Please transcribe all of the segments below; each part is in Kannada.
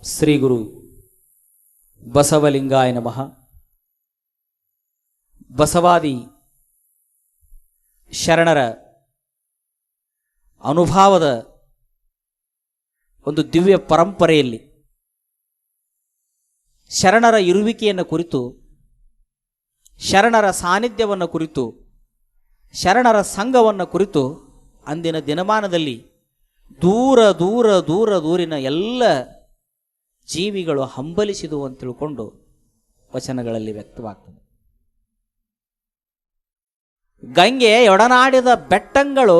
ಶ್ರೀ ಗುರು ಬಸವಲಿಂಗಾಯ ನಮಃ. ಬಸವಾದಿ ಶರಣರ ಅನುಭಾವದ ಒಂದು ದಿವ್ಯ ಪರಂಪರೆಯಲ್ಲಿ ಶರಣರ ಇರುವಿಕೆಯನ್ನು ಕುರಿತು, ಶರಣರ ಸಾನ್ನಿಧ್ಯವನ್ನು ಕುರಿತು, ಶರಣರ ಸಂಘವನ್ನು ಕುರಿತು ಅಂದಿನ ದಿನಮಾನದಲ್ಲಿ ದೂರ ದೂರ ದೂರ ದೂರಿನ ಎಲ್ಲ ಜೀವಿಗಳು ಹಂಬಲಿಸಿದವು ಅಂತ ತಿಳ್ಕೊಂಡು ವಚನಗಳಲ್ಲಿ ವ್ಯಕ್ತವಾಗ್ತದೆ. ಗಂಗೆ ಒಡನಾಡಿದ ಬೆಟ್ಟಂಗಳು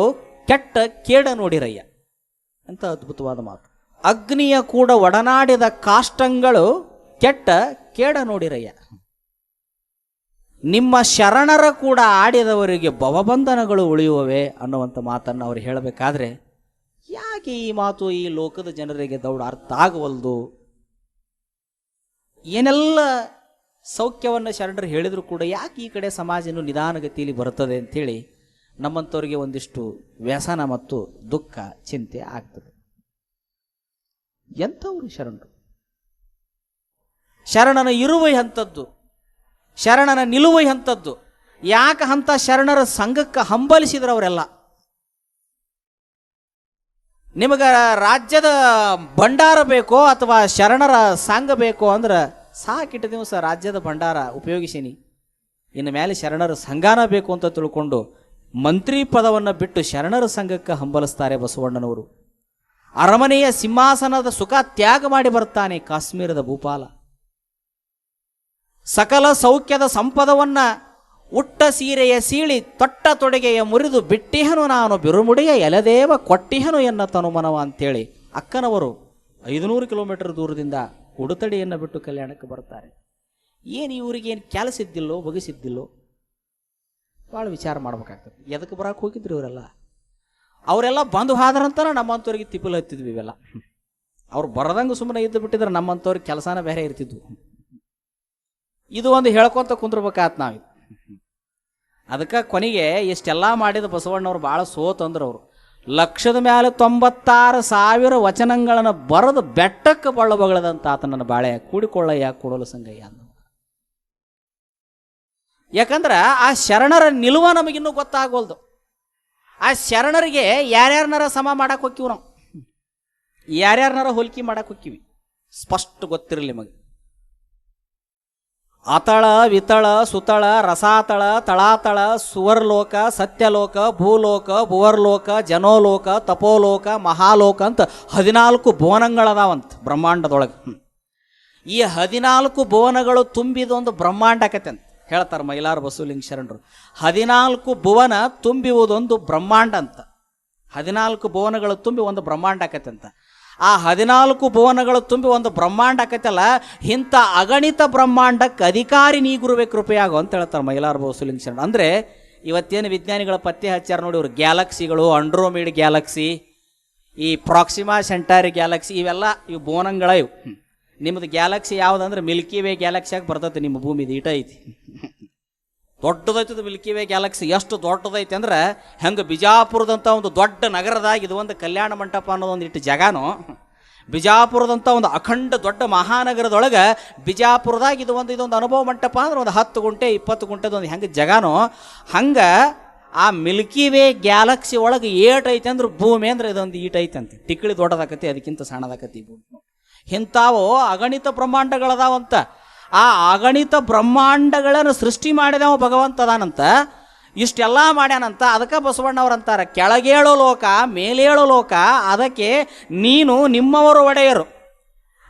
ಕೆಟ್ಟ ಕೇಡ ನೋಡಿರಯ್ಯ ಅಂತ ಅದ್ಭುತವಾದ ಮಾತು. ಅಗ್ನಿಯ ಕೂಡ ಒಡನಾಡಿದ ಕಾಷ್ಟಂಗಳು ಕೆಟ್ಟ ಕೇಡ ನೋಡಿರಯ್ಯ. ನಿಮ್ಮ ಶರಣರ ಕೂಡ ಆಡಿದವರಿಗೆ ಭವಬಂಧನಗಳು ಉಳಿಯುವವೆ ಅನ್ನುವಂಥ ಮಾತನ್ನು ಅವರು ಹೇಳಬೇಕಾದ್ರೆ ಯಾಕೆ ಈ ಮಾತು ಈ ಲೋಕದ ಜನರಿಗೆ ದೌಡ ಅರ್ಥ ಆಗವಲ್ದು? ಏನೆಲ್ಲ ಸೌಖ್ಯವನ್ನು ಶರಣರು ಹೇಳಿದ್ರು ಕೂಡ ಯಾಕೆ ಈ ಕಡೆ ಸಮಾಜನು ನಿಧಾನಗತಿಯಲ್ಲಿ ಬರುತ್ತದೆ ಅಂಥೇಳಿ ನಮ್ಮಂಥವ್ರಿಗೆ ಒಂದಿಷ್ಟು ವ್ಯಸನ ಮತ್ತು ದುಃಖ ಚಿಂತೆ ಆಗ್ತದೆ. ಎಂಥವ್ರು ಶರಣರು? ಶರಣನ ಇರುವೆ ಅಂಥದ್ದು, ಶರಣನ ನಿಲುವೆ ಅಂಥದ್ದು. ಯಾಕೆ ಅಂಥ ಶರಣರ ಸಂಘಕ್ಕೆ ಹಂಬಲಿಸಿದ್ರು ಅವರೆಲ್ಲ? ನಿಮಗೆ ರಾಜ್ಯದ ಭಂಡಾರ ಬೇಕೋ ಅಥವಾ ಶರಣರ ಸಂಘ ಬೇಕೋ ಅಂದ್ರೆ ಸಾಕಿಟ್ಟ ದಿವಸ ರಾಜ್ಯದ ಭಂಡಾರ ಉಪಯೋಗಿಸೀನಿ, ಇನ್ನು ಮೇಲೆ ಶರಣರ ಸಂಘಾನ ಬೇಕು ಅಂತ ತಿಳ್ಕೊಂಡು ಮಂತ್ರಿ ಪದವನ್ನು ಬಿಟ್ಟು ಶರಣರ ಸಂಘಕ್ಕೆ ಹಂಬಲಿಸ್ತಾರೆ ಬಸವಣ್ಣನವರು. ಅರಮನೆಯ ಸಿಂಹಾಸನದ ಸುಖ ತ್ಯಾಗ ಮಾಡಿ ಬರ್ತಾನೆ ಕಾಶ್ಮೀರದ ಭೂಪಾಲ. ಸಕಲ ಸೌಖ್ಯದ ಸಂಪದವನ್ನ ಉಟ್ಟ ಸೀರೆಯ ಸೀಳಿ ತೊಟ್ಟ ತೊಡೆಗೆಯ ಮುರಿದು ಬಿಟ್ಟಿಹನು ನಾನು ಬಿರುಮುಡಿಯ ಎಲೆದೇವ ಕೊಟ್ಟಿಹನು ಎನ್ನ ತನುಮನವ ಅಂತೇಳಿ ಅಕ್ಕನವರು 500 ಕಿಲೋಮೀಟರ್ ದೂರದಿಂದ ಉಡುತಡಿಯನ್ನು ಬಿಟ್ಟು ಕಲ್ಯಾಣಕ್ಕೆ ಬರ್ತಾರೆ. ಏನು ಇವರಿಗೆ ಏನು ಕೆಲಸ ಇದ್ದಿಲ್ಲೋ, ಬಗೆಸಿದ್ದಿಲ್ಲೋ? ಭಾಳ ವಿಚಾರ ಮಾಡ್ಬೇಕಾಗ್ತದೆ. ಎದಕ್ಕೆ ಬರಕ್ಕೆ ಹೋಗಿದ್ರು ಇವರೆಲ್ಲ? ಅವರೆಲ್ಲ ಬಂದು ಹಾದ್ರಂತ ನಮ್ಮಂಥವ್ರಿಗೆ ತಿಪ್ಪಲು ಹತ್ತಿದ್ವಿ ಇವೆಲ್ಲ. ಅವ್ರು ಬರದಂಗೆ ಸುಮ್ಮನೆ ಇದ್ದು ಬಿಟ್ಟಿದ್ರೆ ನಮ್ಮಂಥವ್ರಿಗೆ ಕೆಲಸನ ಬೇರೆ ಇರ್ತಿದ್ವು. ಇದು ಒಂದು ಹೇಳ್ಕೊಂತ ಕುಂದ್ರಬೇಕಾತ್ ನಾವಿದು. ಅದಕ್ಕೆ ಕೊನೆಗೆ ಇಷ್ಟೆಲ್ಲ ಮಾಡಿದ ಬಸವಣ್ಣವ್ರು ಭಾಳ ಸೋತಂದ್ರು. ಅವರು 196,000 ವಚನಗಳನ್ನು ಬರೆದು ಬೆಟ್ಟಕ್ಕೆ ಬಳ್ಳ ಬಗಳದಂತ ಆತನನ್ನ ಬಾಳೆ ಕೂಡಿಕೊಳ್ಳಯ್ಯ ಕೂಡಲು ಸಂಗಯ್ಯ ಅಂದ. ಯಾಕಂದ್ರೆ ಆ ಶರಣರ ನಿಲುವ ನಮಗಿನ್ನೂ ಗೊತ್ತಾಗೋಲ್ದು. ಆ ಶರಣರಿಗೆ ಯಾರ್ಯಾರನಾರ ಸಮ ಮಾಡಕ್ಕೆ ಹೋಕ್ಕಿವಿ, ನಾವು ಯಾರ್ಯಾರನಾರ ಹೋಲಿಕೆ ಮಾಡಕ್ಕೆ ಹೋಕ್ಕಿವಿ, ಸ್ಪಷ್ಟ ಗೊತ್ತಿರಲಿ ನಿಮಗೆ. ಅತಳ ವಿತಳ ಸುತಳ ರಸಾತಳ ತಳಾತಳ ಸುವರ್ಲೋಕ ಸತ್ಯಲೋಕ ಭೂಲೋಕ ಭುವರ್ಲೋಕ ಜನೋಲೋಕ ತಪೋಲೋಕ ಮಹಾಲೋಕ ಅಂತ 14 ಭುವನಗಳದಾವಂತ ಬ್ರಹ್ಮಾಂಡದೊಳಗೆ. ಈ 14 ಭುವನಗಳು ತುಂಬಿದೊಂದು ಬ್ರಹ್ಮಾಂಡ ಆಕತೆ ಅಂತ ಹೇಳ್ತಾರೆ ಮೈಲಾರ ಬಸವಲಿಂಗ ಶರಣರು. 14 ಭುವನ ತುಂಬಿವುದೊಂದು ಬ್ರಹ್ಮಾಂಡ ಅಂತ. 14 ಭುವನಗಳು ತುಂಬಿ ಒಂದು ಬ್ರಹ್ಮಾಂಡ ಆಕತೆ ಅಂತ. ಆ 14 ಭುವನಗಳು ತುಂಬಿ ಒಂದು ಬ್ರಹ್ಮಾಂಡ ಆಕತ್ತಲ್ಲ, ಇಂಥ ಅಗಣಿತ ಬ್ರಹ್ಮಾಂಡಕ್ಕೆ ಅಧಿಕಾರಿ ನೀ ಗುರುವೆ ಕೃಪೆಯಾಗೋ ಅಂತ ಹೇಳ್ತಾರೆ ಮೈಲಾರ ಬಸವಲಿಂಗ ಶರಣ. ಅಂದರೆ ಇವತ್ತೇನು ವಿಜ್ಞಾನಿಗಳ ಪತ್ತೆ ಹಚ್ಚಾರ ನೋಡಿ, ಇವರು ಗ್ಯಾಲಕ್ಸಿಗಳು, ಅಂಡ್ರೋಮೀಡ್ ಗ್ಯಾಲಕ್ಸಿ, ಈ ಪ್ರಾಕ್ಸಿಮಾ ಸೆಂಟಾರಿ ಗ್ಯಾಲಕ್ಸಿ, ಇವೆಲ್ಲ ಇವು ಭುವನಗಳ. ಇವು ನಿಮ್ಮದು ಗ್ಯಾಲಕ್ಸಿ ಯಾವುದಂದ್ರೆ ಮಿಲ್ಕಿ ವೇ ಗ್ಯಾಲಕ್ಸಿಯಾಗಿ ಬರ್ತೈತೆ. ನಿಮ್ಮ ಭೂಮಿದು ಈಟ ಐತಿ, ದೊಡ್ಡದೈತದ ಮಿಲ್ಕಿ ವೇ ಗ್ಯಾಲಕ್ಸಿ. ಎಷ್ಟು ದೊಡ್ಡದೈತಿ ಅಂದ್ರೆ ಹೆಂಗೆ ಬಿಜಾಪುರದಂಥ ಒಂದು ದೊಡ್ಡ ನಗರದಾಗ ಇದು ಒಂದು ಕಲ್ಯಾಣ ಮಂಟಪ ಅನ್ನೋದೊಂದು ಇಟ್ಟು ಜಗಾನು, ಬಿಜಾಪುರದಂಥ ಒಂದು ಅಖಂಡ ದೊಡ್ಡ ಮಹಾನಗರದೊಳಗೆ ಬಿಜಾಪುರದಾಗ ಇದೊಂದು ಅನುಭವ ಮಂಟಪ ಅಂದ್ರೆ ಒಂದು 10 ಗುಂಟೆ 20 ಗುಂಟೆದೊಂದು ಹೆಂಗೆ ಜಗಾನು, ಹಂಗೆ ಆ ಮಿಲ್ಕಿ ವೇ ಗ್ಯಾಲಕ್ಸಿ ಒಳಗೆ ಏಟ್ ಐತೆ ಅಂದ್ರೆ ಭೂಮಿ ಅಂದ್ರೆ ಇದೊಂದು ಈಟ್ ಐತೆ ಅಂತ. ಟಿಕ್ಕಳಿ ದೊಡ್ಡದಾಕತಿ, ಅದಕ್ಕಿಂತ ಸಣ್ಣದಾಕತಿ ಭೂಮಿ. ಇಂಥವು ಅಗಣಿತ ಬ್ರಹ್ಮಾಂಡಗಳದಾವಂತ. ಆ ಅಗಣಿತ ಬ್ರಹ್ಮಾಂಡಗಳನ್ನು ಸೃಷ್ಟಿ ಮಾಡಿದವ ಭಗವಂತ ಅದಾನಂತ, ಇಷ್ಟೆಲ್ಲ ಮಾಡ್ಯಾನಂತ. ಅದಕ್ಕೆ ಬಸವಣ್ಣವ್ರಂತಾರೆ, ಕೆಳಗೇಳೋ ಲೋಕ ಮೇಲೇಳೋ ಲೋಕ ಅದಕ್ಕೆ ನೀನು ನಿಮ್ಮವರು ಒಡೆಯರು.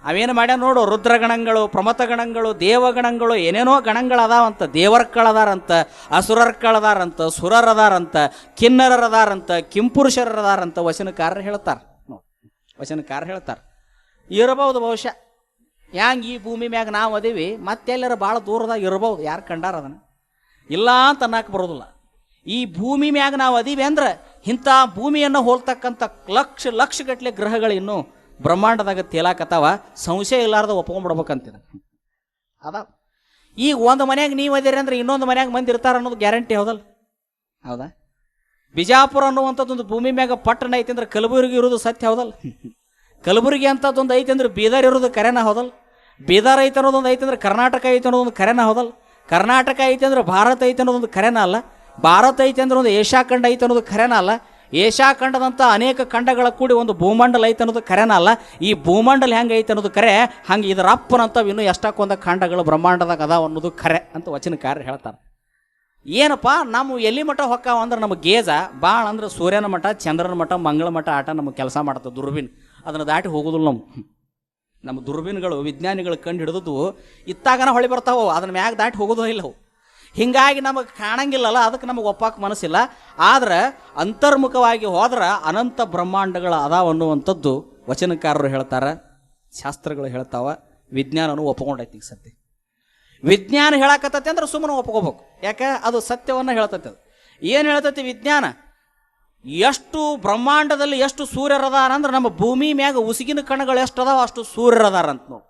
ಅವೇನು ಮಾಡ್ಯಾನ ನೋಡು, ರುದ್ರಗಣಗಳು, ಪ್ರಮಥಗಣಗಳು, ದೇವಗಣಗಳು, ಏನೇನೋ ಗಣಗಳದಾವಂತ. ದೇವರ್ಗಳದಾರಂತ, ಅಸುರರ್ಗಳದಾರಂತ, ಸುರರದಾರಂತ, ಕಿನ್ನರರದಾರಂತ, ಕಿಂಪುರುಷರದಾರಂತ ವಚನಕಾರರು ಹೇಳ್ತಾರೆ. ವಚನಕಾರ ಹೇಳ್ತಾರೆ ಇರಬಹುದು ಬಹುಶಃ. ಹ್ಯಾಂಗೆ ಈ ಭೂಮಿ ಮ್ಯಾಗ ನಾವು ಅದೀವಿ, ಮತ್ತೆಲ್ಲರ ಭಾಳ ದೂರದಾಗ ಇರ್ಬೋದು, ಯಾರು ಕಂಡಾರ ಅದನ್ನು ಇಲ್ಲ ಅಂತ ಅನ್ನಕ್ಕೆ ಬರೋದಿಲ್ಲ. ಈ ಭೂಮಿ ಮ್ಯಾಗ ನಾವು ಅದೀವಿ ಅಂದ್ರೆ ಇಂಥ ಭೂಮಿಯನ್ನು ಹೋಲ್ತಕ್ಕಂಥ ಲಕ್ಷ ಲಕ್ಷ ಗಟ್ಟಲೆ ಗ್ರಹಗಳು ಇನ್ನೂ ಬ್ರಹ್ಮಾಂಡದಾಗ ತೇಲಾಕತ್ತಾವ. ಸಂಶಯ ಇಲ್ಲಾರ್ದ ಒಪ್ಕೊಂಡ್ಬಿಡ್ಬೇಕಂತಿದ ಅದ. ಈಗ ಒಂದು ಮನ್ಯಾಗ ನೀವು ಅದಿರಿ ಅಂದ್ರೆ ಇನ್ನೊಂದು ಮನ್ಯಾಗ ಮಂದಿ ಇರ್ತಾರ ಅನ್ನೋದು ಗ್ಯಾರಂಟಿ ಹೌದಲ್ಲ? ಹೌದಾ? ಬಿಜಾಪುರ ಅನ್ನುವಂಥದ್ದೊಂದು ಭೂಮಿ ಮ್ಯಾಗ ಪಟ್ಟಣ ಐತಿ ಅಂದ್ರೆ ಕಲಬುರಗಿ ಇರೋದು ಸತ್ಯ ಹೌದಲ್ಲ? ಕಲಬುರಗಿ ಅಂತದೊಂದು ಐತೆ ಅಂದ್ರೆ ಬೀದರ್ ಇರೋದು ಕರೆನ ಹೌದಲ್ಲ, ಬೀದರ್ ಐತೆ ಅನ್ನೋದೊಂದು ಐತೆ ಅಂದ್ರೆ ಕರ್ನಾಟಕ ಐತೆ ಅನ್ನೋದೊಂದು ಕರೆನ ಹೌದಲ್ಲ, ಕರ್ನಾಟಕ ಐತೆ ಅಂದ್ರೆ ಭಾರತ ಐತೆ ಅನ್ನೋದೊಂದು ಕರೆನ ಅಲ್ಲ, ಭಾರತ ಐತೆ ಅಂದ್ರೆ ಒಂದು ಏಷ್ಯಾ ಖಂಡ ಐತೆ ಅನ್ನೋದು ಕರೆನ ಅಲ್ಲ, ಏಷ್ಯಾ ಖಂಡದಂಥ ಅನೇಕ ಖಂಡಗಳ ಕೂಡಿ ಒಂದು ಭೂಮಂಡಲ ಐತೆ ಅನ್ನೋದು ಕರೆನ ಅಲ್ಲ. ಈ ಭೂಮಂಡಲ ಹೆಂಗೆ ಐತೆ ಅನ್ನೋದು ಕರೆ, ಹಂಗೆ ಇದರ ಅಪ್ಪನಂತವು ಇನ್ನೂ ಎಷ್ಟಕ್ಕೊಂದ ಖಂಡಗಳು ಬ್ರಹ್ಮಾಂಡದಾಗ ಅದಾವ ಅನ್ನೋದು ಕರೆ ಅಂತ ವಚನಕಾರರು ಹೇಳ್ತಾರೆ. ಏನಪ್ಪ ನಮ್ಮ ಎಲ್ಲಿ ಮಠ ಹೊಕ್ಕಾವ ಅಂದ್ರೆ ನಮಗೆ ಗೇಜ ಭಾಳ ಅಂದ್ರೆ ಸೂರ್ಯನ ಮಠ, ಚಂದ್ರನ ಮಠ, ಮಂಗಳ ಮಠ ಆಟ ನಮಗೆ ಕೆಲಸ ಮಾಡ್ತದೆ. ದುರ್ಬಿನ್ ಅದನ್ನು ದಾಟಿ ಹೋಗೋದಿಲ್ಲ. ನಮ್ಮ ದುರ್ಬಿನ್ಗಳು ವಿಜ್ಞಾನಿಗಳು ಕಂಡು ಹಿಡಿದದ್ದು ಇತ್ತಾಗನ ಹೊಳಿ ಬರ್ತಾವೆ, ಅದನ್ನ ಮ್ಯಾಗ ದಾಟಿ ಹೋಗೋದು ಇಲ್ಲ ಅವು. ಹೀಗಾಗಿ ನಮಗೆ ಕಾಣಂಗಿಲ್ಲಲ್ಲ, ಅದಕ್ಕೆ ನಮಗೆ ಒಪ್ಪಾಕ ಮನಸ್ಸಿಲ್ಲ. ಆದ್ರೆ ಅಂತರ್ಮುಖವಾಗಿ ಹೋದ್ರೆ ಅನಂತ ಬ್ರಹ್ಮಾಂಡಗಳ ಅದಾವ ಅನ್ನುವಂಥದ್ದು ವಚನಕಾರರು ಹೇಳ್ತಾರೆ, ಶಾಸ್ತ್ರಗಳು ಹೇಳ್ತಾವ, ವಿಜ್ಞಾನನು ಒಪ್ಕೊಂಡೈತಿ. ಈಗ ಸತ್ಯ ವಿಜ್ಞಾನ ಹೇಳಕತ್ತೈತಿ ಅಂದ್ರೆ ಸುಮ್ಮನೆ ಒಪ್ಕೋಬೇಕು, ಯಾಕೆ ಅದು ಸತ್ಯವನ್ನು ಹೇಳ್ತೈತಿ. ಅದು ಏನು ಹೇಳ್ತೈತಿ ವಿಜ್ಞಾನ? ಎಷ್ಟು ಬ್ರಹ್ಮಾಂಡದಲ್ಲಿ ಎಷ್ಟು ಸೂರ್ಯರದಾರ ಅಂದ್ರೆ ನಮ್ಮ ಭೂಮಿ ಮ್ಯಾಗ ಉಸಿಗಿನ ಕಣಗಳು ಎಷ್ಟು ಅದಾವ ಅಷ್ಟು ಸೂರ್ಯರದಾರ ಅಂತ ನೋಡಿ.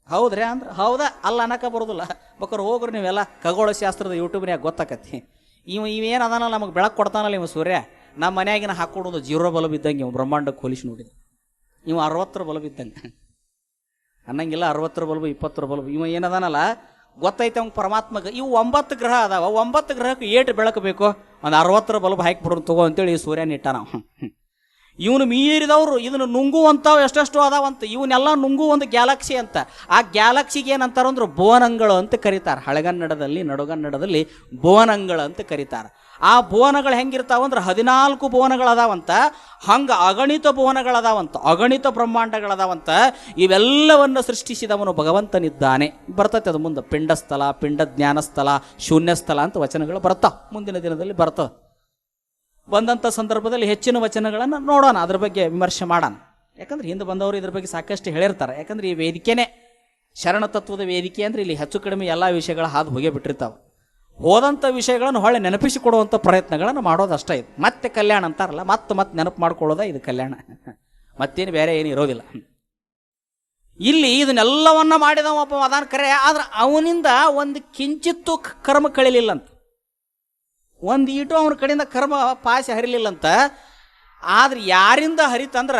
ಹೌದ್ರಿ ಅಂದ್ರೆ ಹೌದಾ ಅಲ್ಲ ಅನ್ನಕ ಬರೋದಿಲ್ಲ. ಬೇಕಾದ್ರೆ ಹೋಗ್ರಿ ನೀವೆಲ್ಲ ಖಗೋಳ ಶಾಸ್ತ್ರದ ಯೂಟ್ಯೂಬ್ನ್ಯಾಗ ಗೊತ್ತಾಕತಿ. ಇವೇನು ಅದಾನಲ್ಲ ನಮಗೆ ಬೆಳಕು ಕೊಡ್ತಾನಲ್ಲ ಇವ ಸೂರ್ಯ, ನಮ್ಮ ಮನ್ಯಾಗಿನ ಹಾಕೊಡೋದು 0 ಬಲ್ಬ್ ಇದ್ದಂಗೆ ಇವು ಬ್ರಹ್ಮಾಂಡಕ್ಕೆ ಹೋಲಿಸಿ ನೋಡಿದ. ಇವು 60 ಬಲ್ಬ್ ಇದ್ದಂಗೆ ಅನ್ನಂಗಿಲ್ಲ, 60 ಬಲ್ಬ್ 20 ಬಲ್ಬ್. ಇವ ಏನದಾನಲ್ಲ ಗೊತ್ತೈತೆ ಅವ್ನು ಪರಮಾತ್ಮಗೆ. ಇವು 9 ಗ್ರಹ ಅದಾವ, 9 ಗ್ರಹಕ್ಕೆ ಏಟು ಬೆಳಕು ಬೇಕು, ಒಂದು 60 ಬಲ್ಬ್ ಹಾಕಿಬಿಡೋದು ತಗೋ ಅಂತೇಳಿ ಈ ಸೂರ್ಯನ ಇಟ್ಟ ನಾವು. ಇವನು ಮೀರಿದವರು ಇದನ್ನು ನುಂಗುವಂಥವು ಎಷ್ಟೆಷ್ಟು ಅದಾವಂತ, ಇವನ್ನೆಲ್ಲ ನುಂಗು ಒಂದು ಗ್ಯಾಲಕ್ಸಿ ಅಂತ. ಆ ಗ್ಯಾಲಕ್ಸಿಗೆ ಏನಂತಾರ ಅಂದ್ರೆ ಭುವನಗಳು ಅಂತ ಕರೀತಾರೆ. ಹಳೆಗನ್ನಡದಲ್ಲಿ ನಡುಗನ್ನಡದಲ್ಲಿ ಭುವನಗಳು ಅಂತ ಕರೀತಾರೆ. ಆ ಭುವನಗಳು ಹೆಂಗಿರ್ತಾವಂದ್ರೆ 14 ಭುವನಗಳು ಅದಾವಂತ. ಹಂಗೆ ಅಗಣಿತ ಭುವನಗಳದಾವಂತ, ಅಗಣಿತ ಬ್ರಹ್ಮಾಂಡಗಳದಾವಂತ. ಇವೆಲ್ಲವನ್ನು ಸೃಷ್ಟಿಸಿದವನು ಭಗವಂತನಿದ್ದಾನೆ. ಬರ್ತೈತೆ ಅದು ಮುಂದೆ ಪಿಂಡಸ್ಥಲ, ಪಿಂಡ ಜ್ಞಾನಸ್ಥಲ, ಶೂನ್ಯಸ್ಥಲ ಅಂತ ವಚನಗಳು ಬರ್ತಾವ, ಮುಂದಿನ ದಿನದಲ್ಲಿ ಬರ್ತವೆ. ಬಂದಂಥ ಸಂದರ್ಭದಲ್ಲಿ ಹೆಚ್ಚಿನ ವಚನಗಳನ್ನು ನೋಡೋಣ, ಅದ್ರ ಬಗ್ಗೆ ವಿಮರ್ಶೆ ಮಾಡೋಣ. ಯಾಕಂದ್ರೆ ಹಿಂದೆ ಬಂದವರು ಇದ್ರ ಬಗ್ಗೆ ಸಾಕಷ್ಟು ಹೇಳಿರ್ತಾರೆ. ಯಾಕಂದ್ರೆ ಈ ವೇದಿಕೆನೇ ಶರಣ ತತ್ವದ ವೇದಿಕೆ ಅಂದ್ರೆ ಇಲ್ಲಿ ಹೆಚ್ಚು ಕಡಿಮೆ ಎಲ್ಲ ವಿಷಯಗಳ ಹಾದು ಹೋಗೇ ಬಿಟ್ಟಿರ್ತಾವೆ. ಹೋದಂಥ ವಿಷಯಗಳನ್ನು ಹೊಳೆ ನೆನಪಿಸಿಕೊಡುವಂಥ ಪ್ರಯತ್ನಗಳನ್ನು ಮಾಡೋದಷ್ಟೇ ಇದು. ಮತ್ತೆ ಕಲ್ಯಾಣ ಅಂತಾರಲ್ಲ, ಮತ್ತೆ ನೆನಪು ಮಾಡ್ಕೊಳ್ಳೋದ ಇದು ಕಲ್ಯಾಣ, ಮತ್ತೇನು ಬೇರೆ ಏನು ಇರೋದಿಲ್ಲ. ಇಲ್ಲಿ ಇದನ್ನೆಲ್ಲವನ್ನ ಮಾಡಿದವ ಒಬ್ಬ ಅದಾನ ಕರೆ, ಆದ್ರೆ ಅವನಿಂದ ಒಂದು ಕಿಂಚಿತ್ತು ಕರ್ಮ ಕಳಿಲಿಲ್ಲ ಅಂತ, ಒಂದು ಈಟು ಅವನ ಕಡೆಯಿಂದ ಕರ್ಮ ಪಾಸಿ ಹರಿಲಿಲ್ಲಂತ. ಆದ್ರೆ ಯಾರಿಂದ ಹರಿತಂದ್ರ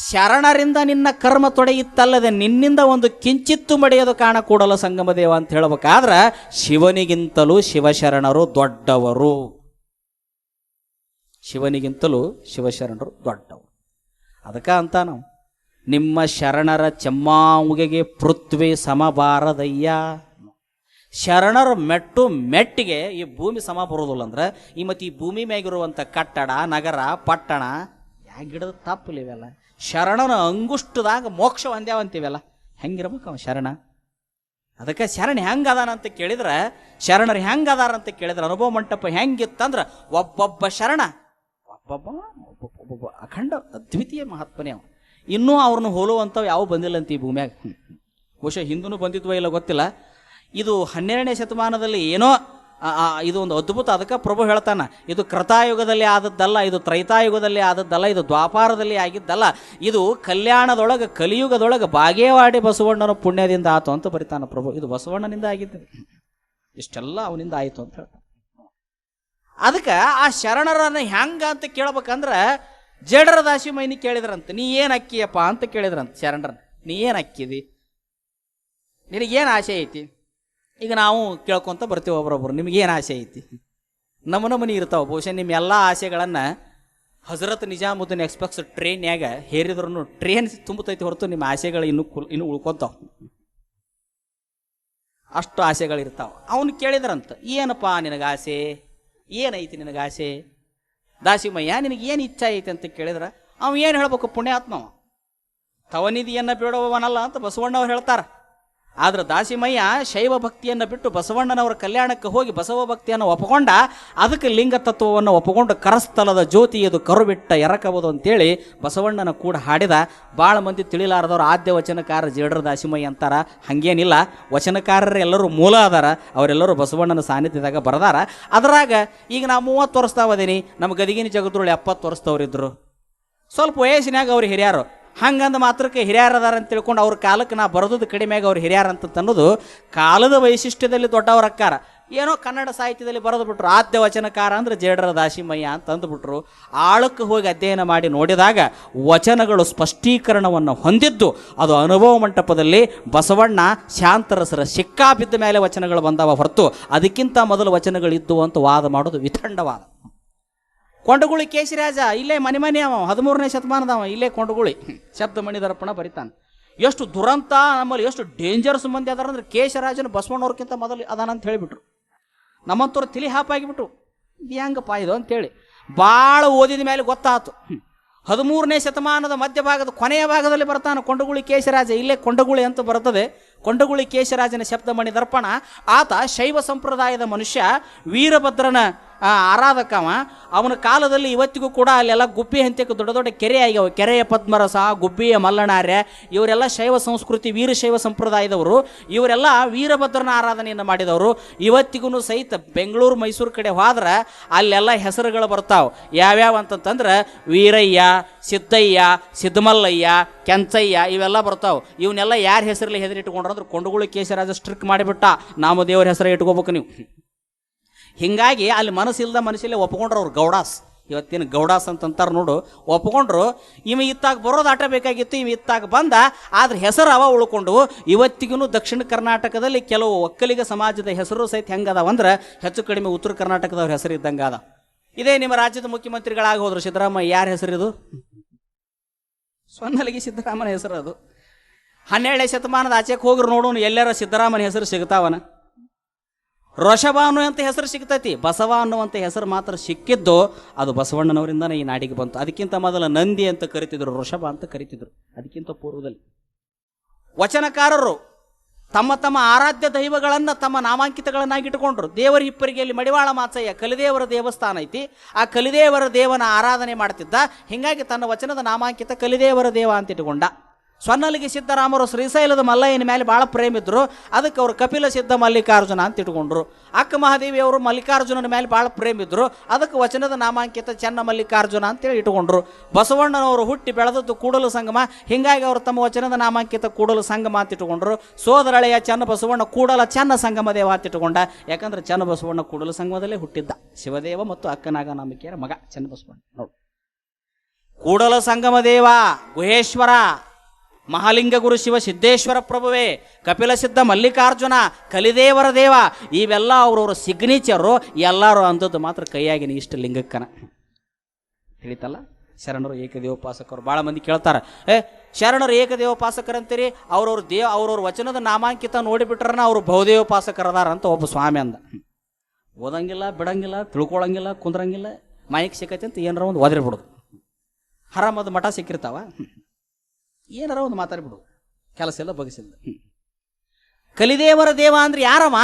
ಶರಣರಿಂದ ನಿನ್ನ ಕರ್ಮ ತೊಡೆಯಿತ್ತಲ್ಲದೆ ನಿನ್ನಿಂದ ಒಂದು ಕಿಂಚಿತ್ತು ಮಡೆಯೋದು ಕಾಣ ಕೂಡಲ ಸಂಗಮ ದೇವ ಅಂತ ಹೇಳ್ಬೇಕಾದ್ರೆ ಶಿವನಿಗಿಂತಲೂ ಶಿವಶರಣರು ದೊಡ್ಡವರು, ಶಿವನಿಗಿಂತಲೂ ಶಿವಶರಣರು ದೊಡ್ಡವರು. ಅದಕ್ಕೆ ಅಂತ ನಾವು ನಿಮ್ಮ ಶರಣರ ಚೆಮ್ಮಾವುಗೆಗೆ ಪೃಥ್ವಿ ಸಮಬಾರದಯ್ಯ. ಶರಣರ ಮೆಟ್ಟಿಗೆ ಈ ಭೂಮಿ ಸಮ ಬರೋದಿಲ್ಲ ಅಂದ್ರೆ ಈ ಭೂಮಿ ಮ್ಯಾಗಿರುವಂಥ ಕಟ್ಟಡ, ನಗರ, ಪಟ್ಟಣ ಯಾಗಿಡದ ತಪ್ಪಲಿ ಇವೆಲ್ಲ. ಶರಣನ ಅಂಗುಷ್ಟದಾಗ ಮೋಕ್ಷ ಒಂದ್ಯಾವಂತೀವೆಲ್ಲ, ಹೆಂಗಿರ್ಬೇಕು ಅವ ಶರಣ? ಅದಕ್ಕೆ ಶರಣ ಹೆಂಗದಾನ ಅಂತ ಕೇಳಿದ್ರೆ, ಶರಣರು ಹೆಂಗದಾರ ಅಂತ ಕೇಳಿದ್ರೆ ಅನುಭವ ಮಂಟಪ ಹೆಂಗಿತ್ತಂದ್ರೆ ಒಬ್ಬೊಬ್ಬ ಶರಣ ಒಬ್ಬೊಬ್ಬ ಅಖಂಡ ಅದ್ವಿತೀಯ ಮಹಾತ್ಮನೇ ಅವ. ಇನ್ನೂ ಅವ್ರನ್ನ ಹೋಲುವಂಥವು ಯಾವ ಬಂದಿಲ್ಲ ಅಂತ ಈ ಭೂಮಿಯಾಗ. ಬಹುಶಃ ಹಿಂದೂ ಬಂದಿದ್ವ ಇಲ್ಲ ಗೊತ್ತಿಲ್ಲ. ಇದು 12ನೇ ಶತಮಾನದಲ್ಲಿ ಏನೋ ಇದು ಒಂದು ಅದ್ಭುತ. ಅದಕ್ಕೆ ಪ್ರಭು ಹೇಳ್ತಾನ, ಇದು ಕೃತಾಯುಗದಲ್ಲಿ ಆದದ್ದಲ್ಲ, ಇದು ತ್ರೈತಾಯುಗದಲ್ಲಿ ಆದದ್ದಲ್ಲ, ಇದು ದ್ವಾಪಾರದಲ್ಲಿ ಆಗಿದ್ದಲ್ಲ, ಇದು ಕಲ್ಯಾಣದೊಳಗೆ ಕಲಿಯುಗದೊಳಗೆ ಬಾಗೇವಾಡಿ ಬಸವಣ್ಣನ ಪುಣ್ಯದಿಂದ ಆತು ಅಂತ ಬರಿತಾನ ಪ್ರಭು. ಇದು ಬಸವಣ್ಣನಿಂದ ಆಗಿದ್ದು, ಇಷ್ಟೆಲ್ಲ ಅವನಿಂದ ಆಯಿತು ಅಂತ ಹೇಳ್ತಾನೆ. ಅದಕ್ಕೆ ಆ ಶರಣರನ್ನ ಹೆಂಗ ಅಂತ ಕೇಳ್ಬೇಕಂದ್ರೆ ಜಡರ ದಾಸಿ ಮೈನಿ ಕೇಳಿದ್ರಂತ, ನೀ ಏನು ಅಕ್ಕಿಯಪ್ಪ ಅಂತ ಕೇಳಿದ್ರಂತ ಶರಣರನ್ನ. ನೀ ಏನು ಅಕ್ಕಿದಿ, ನಿನಗೇನು ಆಸೆ ಐತಿ? ಈಗ ನಾವು ಕೇಳ್ಕೊತ ಬರ್ತೀವಿ ಒಬ್ರೊಬ್ರು, ನಿಮಗೇನು ಆಸೆ ಐತಿ? ನಮನಿ ಇರ್ತಾವೆ. ಬಹುಶಃ ನಿಮ್ಮ ಎಲ್ಲ ಆಸೆಗಳನ್ನು ಹಜರತ್ ನಿಜಾಮುದ್ದೀನ್ ಎಕ್ಸ್ಪ್ರೆಸ್ ಟ್ರೈನ್ಯಾಗ ಹೇರಿದ್ರು ಟ್ರೈನ್ ತುಂಬತೈತಿ ಹೊರತು ನಿಮ್ಮ ಆಸೆಗಳು ಇನ್ನೂ ಉಳ್ಕೊತಾವ. ಅಷ್ಟು ಆಸೆಗಳಿರ್ತಾವೆ. ಅವನು ಕೇಳಿದ್ರಂತ, ಏನಪ್ಪ ನಿನಗೆ ಆಸೆ, ಏನೈತಿ ನಿನಗೆ ಆಸೆ? ದಾಸಿಮಯ್ಯ ನಿನಗೆ ಏನು ಇಚ್ಛೆ ಐತಿ ಅಂತ ಕೇಳಿದ್ರೆ ಅವ ಏನು ಹೇಳ್ಬೇಕು? ಪುಣ್ಯಾತ್ಮವ ತವನಿಧಿಯನ್ನು ಬೇಡುವವನಲ್ಲ ಅಂತ ಬಸವಣ್ಣವ್ರು ಹೇಳ್ತಾರೆ. ಆದ್ರೆ ದಾಸಿಮಯ್ಯ ಶೈವ ಭಕ್ತಿಯನ್ನು ಬಿಟ್ಟು ಬಸವಣ್ಣನವರ ಕಲ್ಯಾಣಕ್ಕೆ ಹೋಗಿ ಬಸವ ಭಕ್ತಿಯನ್ನು ಒಪ್ಪಕೊಂಡ. ಅದಕ್ಕೆ ಲಿಂಗ ತತ್ವವನ್ನು ಒಪ್ಪಕೊಂಡು ಕರಸ್ಥಲದ ಜ್ಯೋತಿ ಇದು ಕರು ಬಿಟ್ಟ ಎರಕಬಹುದು ಅಂತೇಳಿ ಬಸವಣ್ಣನ ಕೂಡ ಹಾಡಿದ. ಭಾಳ ಮಂದಿ ತಿಳಿಲಾರದವ್ರು ಆದ್ಯ ವಚನಕಾರ ಜೇಡ್ರ ದಾಸಿಮಯ್ಯ ಅಂತಾರ. ಹಂಗೇನಿಲ್ಲ, ವಚನಕಾರರು ಎಲ್ಲರೂ ಮೂಲ ಅದಾರ, ಅವರೆಲ್ಲರೂ ಬಸವಣ್ಣನ ಸಾನ್ನಿಧ್ಯದಾಗ ಬರದಾರ. ಅದರಾಗ ಈಗ ನಾವು 30 ವರ್ಷದವದೀನಿ, ನಮ್ಮ ಗದಿಗಿನ ಜಗದ್ರುಳು 70 ವರ್ಷದವ್ರಿದ್ರು. ಸ್ವಲ್ಪ ವಯಸ್ಸಿನಾಗ ಅವ್ರು ಹಿರಿಯಾರು. ಹಂಗಂದ ಮಾತ್ರಕ್ಕೆ ಹಿರಿಯರದಾರ ಅಂತ ತಿಳ್ಕೊಂಡು ಅವ್ರ ಕಾಲಕ್ಕೆ ನಾ ಬರೋದು ಕಡಿಮೆಯಾಗಿ ಅವ್ರು ಹಿರಿಯರ ಅಂತ ಅನ್ನೋದು ಕಾಲದ ವೈಶಿಷ್ಟ್ಯದಲ್ಲಿ ದೊಡ್ಡವ್ರ ಅಕ್ಕಾರ. ಏನೋ ಕನ್ನಡ ಸಾಹಿತ್ಯದಲ್ಲಿ ಬರೆದು ಬಿಟ್ರು. ಆದ್ಯ ವಚನಕಾರ ಅಂದ್ರೆ ಜೇಡರ ದಾಸಿಮಯ್ಯ ಅಂತ ಅಂದುಬಿಟ್ರು. ಆಳಕ್ಕೆ ಹೋಗಿ ಅಧ್ಯಯನ ಮಾಡಿ ನೋಡಿದಾಗ ವಚನಗಳು ಸ್ಪಷ್ಟೀಕರಣವನ್ನು ಹೊಂದಿದ್ದು ಅದು ಅನುಭವ ಮಂಟಪದಲ್ಲಿ ಬಸವಣ್ಣ ಶಾಂತರಸರ ಸಿಕ್ಕಾ ಬಿದ್ದ ಮೇಲೆ ವಚನಗಳು ಬಂದವ ಹೊರತು ಅದಕ್ಕಿಂತ ಮೊದಲು ವಚನಗಳಿದ್ದು ಅಂತ ವಾದ ಮಾಡೋದು ವಿತಂಡವಾದ. ಕೊಂಡಗುಳಿ ಕೇಶಿರಾಜ ಇಲ್ಲೇ ಮನೆ ಅವ 13ನೇ ಶತಮಾನದವ, ಇಲ್ಲೇ ಕೊಂಡಗುಳಿ ಶಬ್ದ ಮಣಿ ದರ್ಪಣ ಬರಿತಾನೆ. ಎಷ್ಟು ದುರಂತ ನಮ್ಮಲ್ಲಿ ಎಷ್ಟು ಡೇಂಜರ್ಸ್ ಮಂದಿ ಅದಾರ ಅಂದ್ರೆ ಕೇಶರಾಜನ ಬಸವಣ್ಣವ್ರಕ್ಕಿಂತ ಮೊದಲು ಅದಾನಂತ ಹೇಳಿಬಿಟ್ರು. ನಮ್ಮಂತವ್ರು ತಿಳಿ ಹಾಪಾಗಿಬಿಟ್ಟು ಹೆಂಗಪ್ಪ ಇದು ಅಂತೇಳಿ ಭಾಳ ಓದಿದ ಮೇಲೆ ಗೊತ್ತಾಯ್ತು. 13ನೇ ಶತಮಾನದ ಮಧ್ಯಭಾಗದ ಕೊನೆಯ ಭಾಗದಲ್ಲಿ ಬರ್ತಾನೆ ಕೊಂಡಗುಳಿ ಕೇಶರಾಜ. ಇಲ್ಲೇ ಕೊಂಡಗುಳಿ ಅಂತ ಬರ್ತದೆ. ಕೊಂಡಗುಳಿ ಕೇಶರಾಜನ ಶಬ್ದಮಣಿ ದರ್ಪಣ. ಆತ ಶೈವ ಸಂಪ್ರದಾಯದ ಮನುಷ್ಯ, ವೀರಭದ್ರನ ಆರಾಧಕವ. ಅವನ ಕಾಲದಲ್ಲಿ ಇವತ್ತಿಗೂ ಕೂಡ ಅಲ್ಲೆಲ್ಲ ಗುಬ್ಬಿ ಹಂತಕ್ಕೆ ದೊಡ್ಡ ದೊಡ್ಡ ಕೆರೆ ಆಗ್ಯಾವ. ಕೆರೆಯ ಪದ್ಮರಸ, ಗುಬ್ಬಿಯ ಮಲ್ಲನಾರ್ಯ, ಇವರೆಲ್ಲ ಶೈವ ಸಂಸ್ಕೃತಿ ವೀರಶೈವ ಸಂಪ್ರದಾಯದವರು. ಇವರೆಲ್ಲ ವೀರಭದ್ರನ ಆರಾಧನೆಯನ್ನು ಮಾಡಿದವರು. ಇವತ್ತಿಗೂ ಸಹಿತ ಬೆಂಗಳೂರು ಮೈಸೂರು ಕಡೆ ಹೋದ್ರೆ ಅಲ್ಲೆಲ್ಲ ಹೆಸರುಗಳು ಬರ್ತಾವೆ. ಯಾವ್ಯಾವ ಅಂತಂತಂದ್ರೆ ವೀರಯ್ಯ, ಸಿದ್ದಯ್ಯ, ಸಿದ್ದಮಲ್ಲಯ್ಯ, ಕೆಂಚಯ್ಯ ಇವೆಲ್ಲ ಬರ್ತಾವೆ. ಇವನ್ನೆಲ್ಲ ಯಾರ ಹೆಸರಲ್ಲಿ ಹೆಸರಿಟ್ಕೊಂಡ್ರು ಅಂದ್ರೆ ಕೊಂಡಗುಳಿ ಕೇಶರಾಜ ಸ್ಟ್ರಿಕ್ ಮಾಡಿಬಿಟ್ಟ, ನಾಮ ದೇವರ ಹೆಸರು ಇಟ್ಕೋಬೇಕು ನೀವು. ಹೀಗಾಗಿ ಅಲ್ಲಿ ಮನಸ್ಸಿಲ್ಲದ ಮನಸ್ಸಲ್ಲೇ ಒಪ್ಕೊಂಡ್ರು ಅವ್ರು ಗೌಡಾಸ್. ಇವತ್ತಿನ ಗೌಡಾಸ್ ಅಂತಂತಾರೆ ನೋಡು, ಒಪ್ಕೊಂಡ್ರು. ಇವ ಇತ್ತಾಗ ಬರೋದು ಆಟ ಬೇಕಾಗಿತ್ತು, ಇವ ಇತ್ತಾಗ ಬಂದ. ಆದ್ರೆ ಹೆಸರು ಅವ ಉಳ್ಕೊಂಡು ಇವತ್ತಿಗೂ ದಕ್ಷಿಣ ಕರ್ನಾಟಕದಲ್ಲಿ ಕೆಲವು ಒಕ್ಕಲಿಗ ಸಮಾಜದ ಹೆಸರು ಸಹಿತ ಹೆಂಗದಾವ ಅಂದ್ರೆ ಹೆಚ್ಚು ಕಡಿಮೆ ಉತ್ತರ ಕರ್ನಾಟಕದವ್ರ ಹೆಸರು ಇದ್ದಂಗೆ ಅದ. ಇದೇ ನಿಮ್ಮ ರಾಜ್ಯದ ಮುಖ್ಯಮಂತ್ರಿಗಳಾಗಿ ಹೋದ್ರು ಸಿದ್ದರಾಮಯ್ಯ. ಯಾರ ಹೆಸರಿದು? ಸೊನ್ನಲಗಿ ಸಿದ್ದರಾಮನ ಹೆಸರು ಅದು. 12ನೇ ಶತಮಾನದ ಆಚೆಗೆ ಹೋಗ್ರು ನೋಡೋನು ಎಲ್ಲರ ಸಿದ್ದರಾಮನ ಹೆಸರು ಸಿಗ್ತಾವನ. ರೋಷಭ ಅನ್ನುವಂಥ ಹೆಸರು ಸಿಗ್ತೈತಿ, ಬಸವ ಅನ್ನುವಂಥ ಹೆಸರು ಮಾತ್ರ ಸಿಕ್ಕಿದ್ದು ಅದು ಬಸವಣ್ಣನವರಿಂದನೇ ಈ ನಾಡಿಗೆ ಬಂತು. ಅದಕ್ಕಿಂತ ಮೊದಲ ನಂದಿ ಅಂತ ಕರಿತಿದ್ರು, ಋಷಭ ಅಂತ ಕರಿತಿದ್ರು. ಅದಕ್ಕಿಂತ ಪೂರ್ವದಲ್ಲಿ ವಚನಕಾರರು ತಮ್ಮ ತಮ್ಮ ಆರಾಧ್ಯ ದೈವಗಳನ್ನು ತಮ್ಮ ನಾಮಾಂಕಿತಗಳನ್ನಾಗಿ ಇಟ್ಟುಕೊಂಡ್ರು. ದೇವರ ಹಿಪ್ಪರಿಗೆಯಲ್ಲಿ ಮಡಿವಾಳ ಮಾಚಯ್ಯ ಕಲಿದೇವರ ದೇವಸ್ಥಾನ ಐತಿ. ಆ ಕಲಿದೇವರ ದೇವನ ಆರಾಧನೆ ಮಾಡ್ತಿದ್ದ. ಹೀಗಾಗಿ ತನ್ನ ವಚನದ ನಾಮಾಂಕಿತ ಕಲಿದೇವರ ದೇವ ಅಂತ ಇಟ್ಟುಕೊಂಡ. ಸೊನ್ನಲಿಗೆ ಸಿದ್ದರಾಮರು ಶ್ರೀಶೈಲದ ಮಲ್ಲಯ್ಯನ ಮೇಲೆ ಭಾಳ ಪ್ರೇಮ ಇದ್ರು. ಅದಕ್ಕೆ ಅವರು ಕಪಿಲ ಸಿದ್ಧ ಮಲ್ಲಿಕಾರ್ಜುನ ಅಂತ ಇಟ್ಕೊಂಡ್ರು. ಅಕ್ಕ ಮಹಾದೇವಿ ಅವರು ಮಲ್ಲಿಕಾರ್ಜುನನ ಮೇಲೆ ಭಾಳ ಪ್ರೇಮ ಇದ್ರು. ಅದಕ್ಕೆ ವಚನದ ನಾಮಾಂಕಿತ ಚೆನ್ನ ಮಲ್ಲಿಕಾರ್ಜುನ ಅಂತೇಳಿ ಇಟ್ಕೊಂಡ್ರು. ಬಸವಣ್ಣನವರು ಹುಟ್ಟಿ ಬೆಳೆದದ್ದು ಕೂಡಲ ಸಂಗಮ. ಹೀಗಾಗಿ ಅವರು ತಮ್ಮ ವಚನದ ನಾಮಾಂಕಿತ ಕೂಡಲ ಸಂಗಮ ಅಂತ ಇಟ್ಕೊಂಡ್ರು. ಸೋದರಳೆಯ ಚೆನ್ನ ಬಸವಣ್ಣ ಕೂಡಲ ಚೆನ್ನ ಸಂಗಮ ದೇವ ಅಂತ ಇಟ್ಕೊಂಡ. ಯಾಕಂದ್ರೆ ಚೆನ್ನ ಬಸವಣ್ಣ ಕೂಡಲ ಸಂಗಮದಲ್ಲೇ ಹುಟ್ಟಿದ್ದ. ಶಿವದೇವ ಮತ್ತು ಅಕ್ಕನಾಗನಾಂಬಿಕೆಯರ ಮಗ ಚೆನ್ನ ಬಸವಣ್ಣ. ನೋಡಿ, ಕೂಡಲ ಸಂಗಮ ದೇವ, ಗುಹೇಶ್ವರ, ಮಹಾಲಿಂಗ ಗುರು ಶಿವ ಸಿದ್ದೇಶ್ವರ ಪ್ರಭುವೇ, ಕಪಿಲ ಸಿದ್ಧ ಮಲ್ಲಿಕಾರ್ಜುನ, ಕಲಿದೇವರ ದೇವ, ಇವೆಲ್ಲ ಅವ್ರವ್ರ ಸಿಗ್ನೇಚರು. ಎಲ್ಲರೂ ಅಂದದ್ದು ಮಾತ್ರ ಕೈಯಾಗಿನ ಇಷ್ಟ ಲಿಂಗಕ್ಕನ. ತಿಳಿತಲ್ಲ? ಶರಣರು ಏಕದೇವೋಪಾಸಕರು. ಭಾಳ ಮಂದಿ ಕೇಳ್ತಾರೆ, ಶರಣರು ಏಕದೇವೋಪಾಸಕರಂತೀರಿ, ಅವ್ರವ್ರ ವಚನದ ನಾಮಾಂಕಿತ ನೋಡಿಬಿಟ್ರನ ಅವರು ಬಹುದೇವೋಪಾಸಕರದಾರ ಅಂತ ಒಬ್ಬ ಸ್ವಾಮಿ ಅಂದ. ಓದಂಗಿಲ್ಲ, ಬಿಡಂಗಿಲ್ಲ, ತಿಳ್ಕೊಳಂಗಿಲ್ಲ, ಕುಂದ್ರಂಗಿಲ್ಲ, ಮೈಕ್ ಸಿಕ್ಕೈತೆ ಅಂತ ಏನಾರ ಒಂದು ಒದರಿಬಿಡೋದು. ಹರಾಮದ ಮಠ ಸಿಕ್ಕಿರ್ತಾವ, ಏನಾರ ಒಂದು ಮಾತಾಡ್ಬಿಡು, ಕೆಲಸ ಎಲ್ಲ ಬಗೆಸಿಲ್ಲ. ಕಲಿದೇವರ ದೇವ ಅಂದ್ರೆ ಯಾರಮ್ಮ?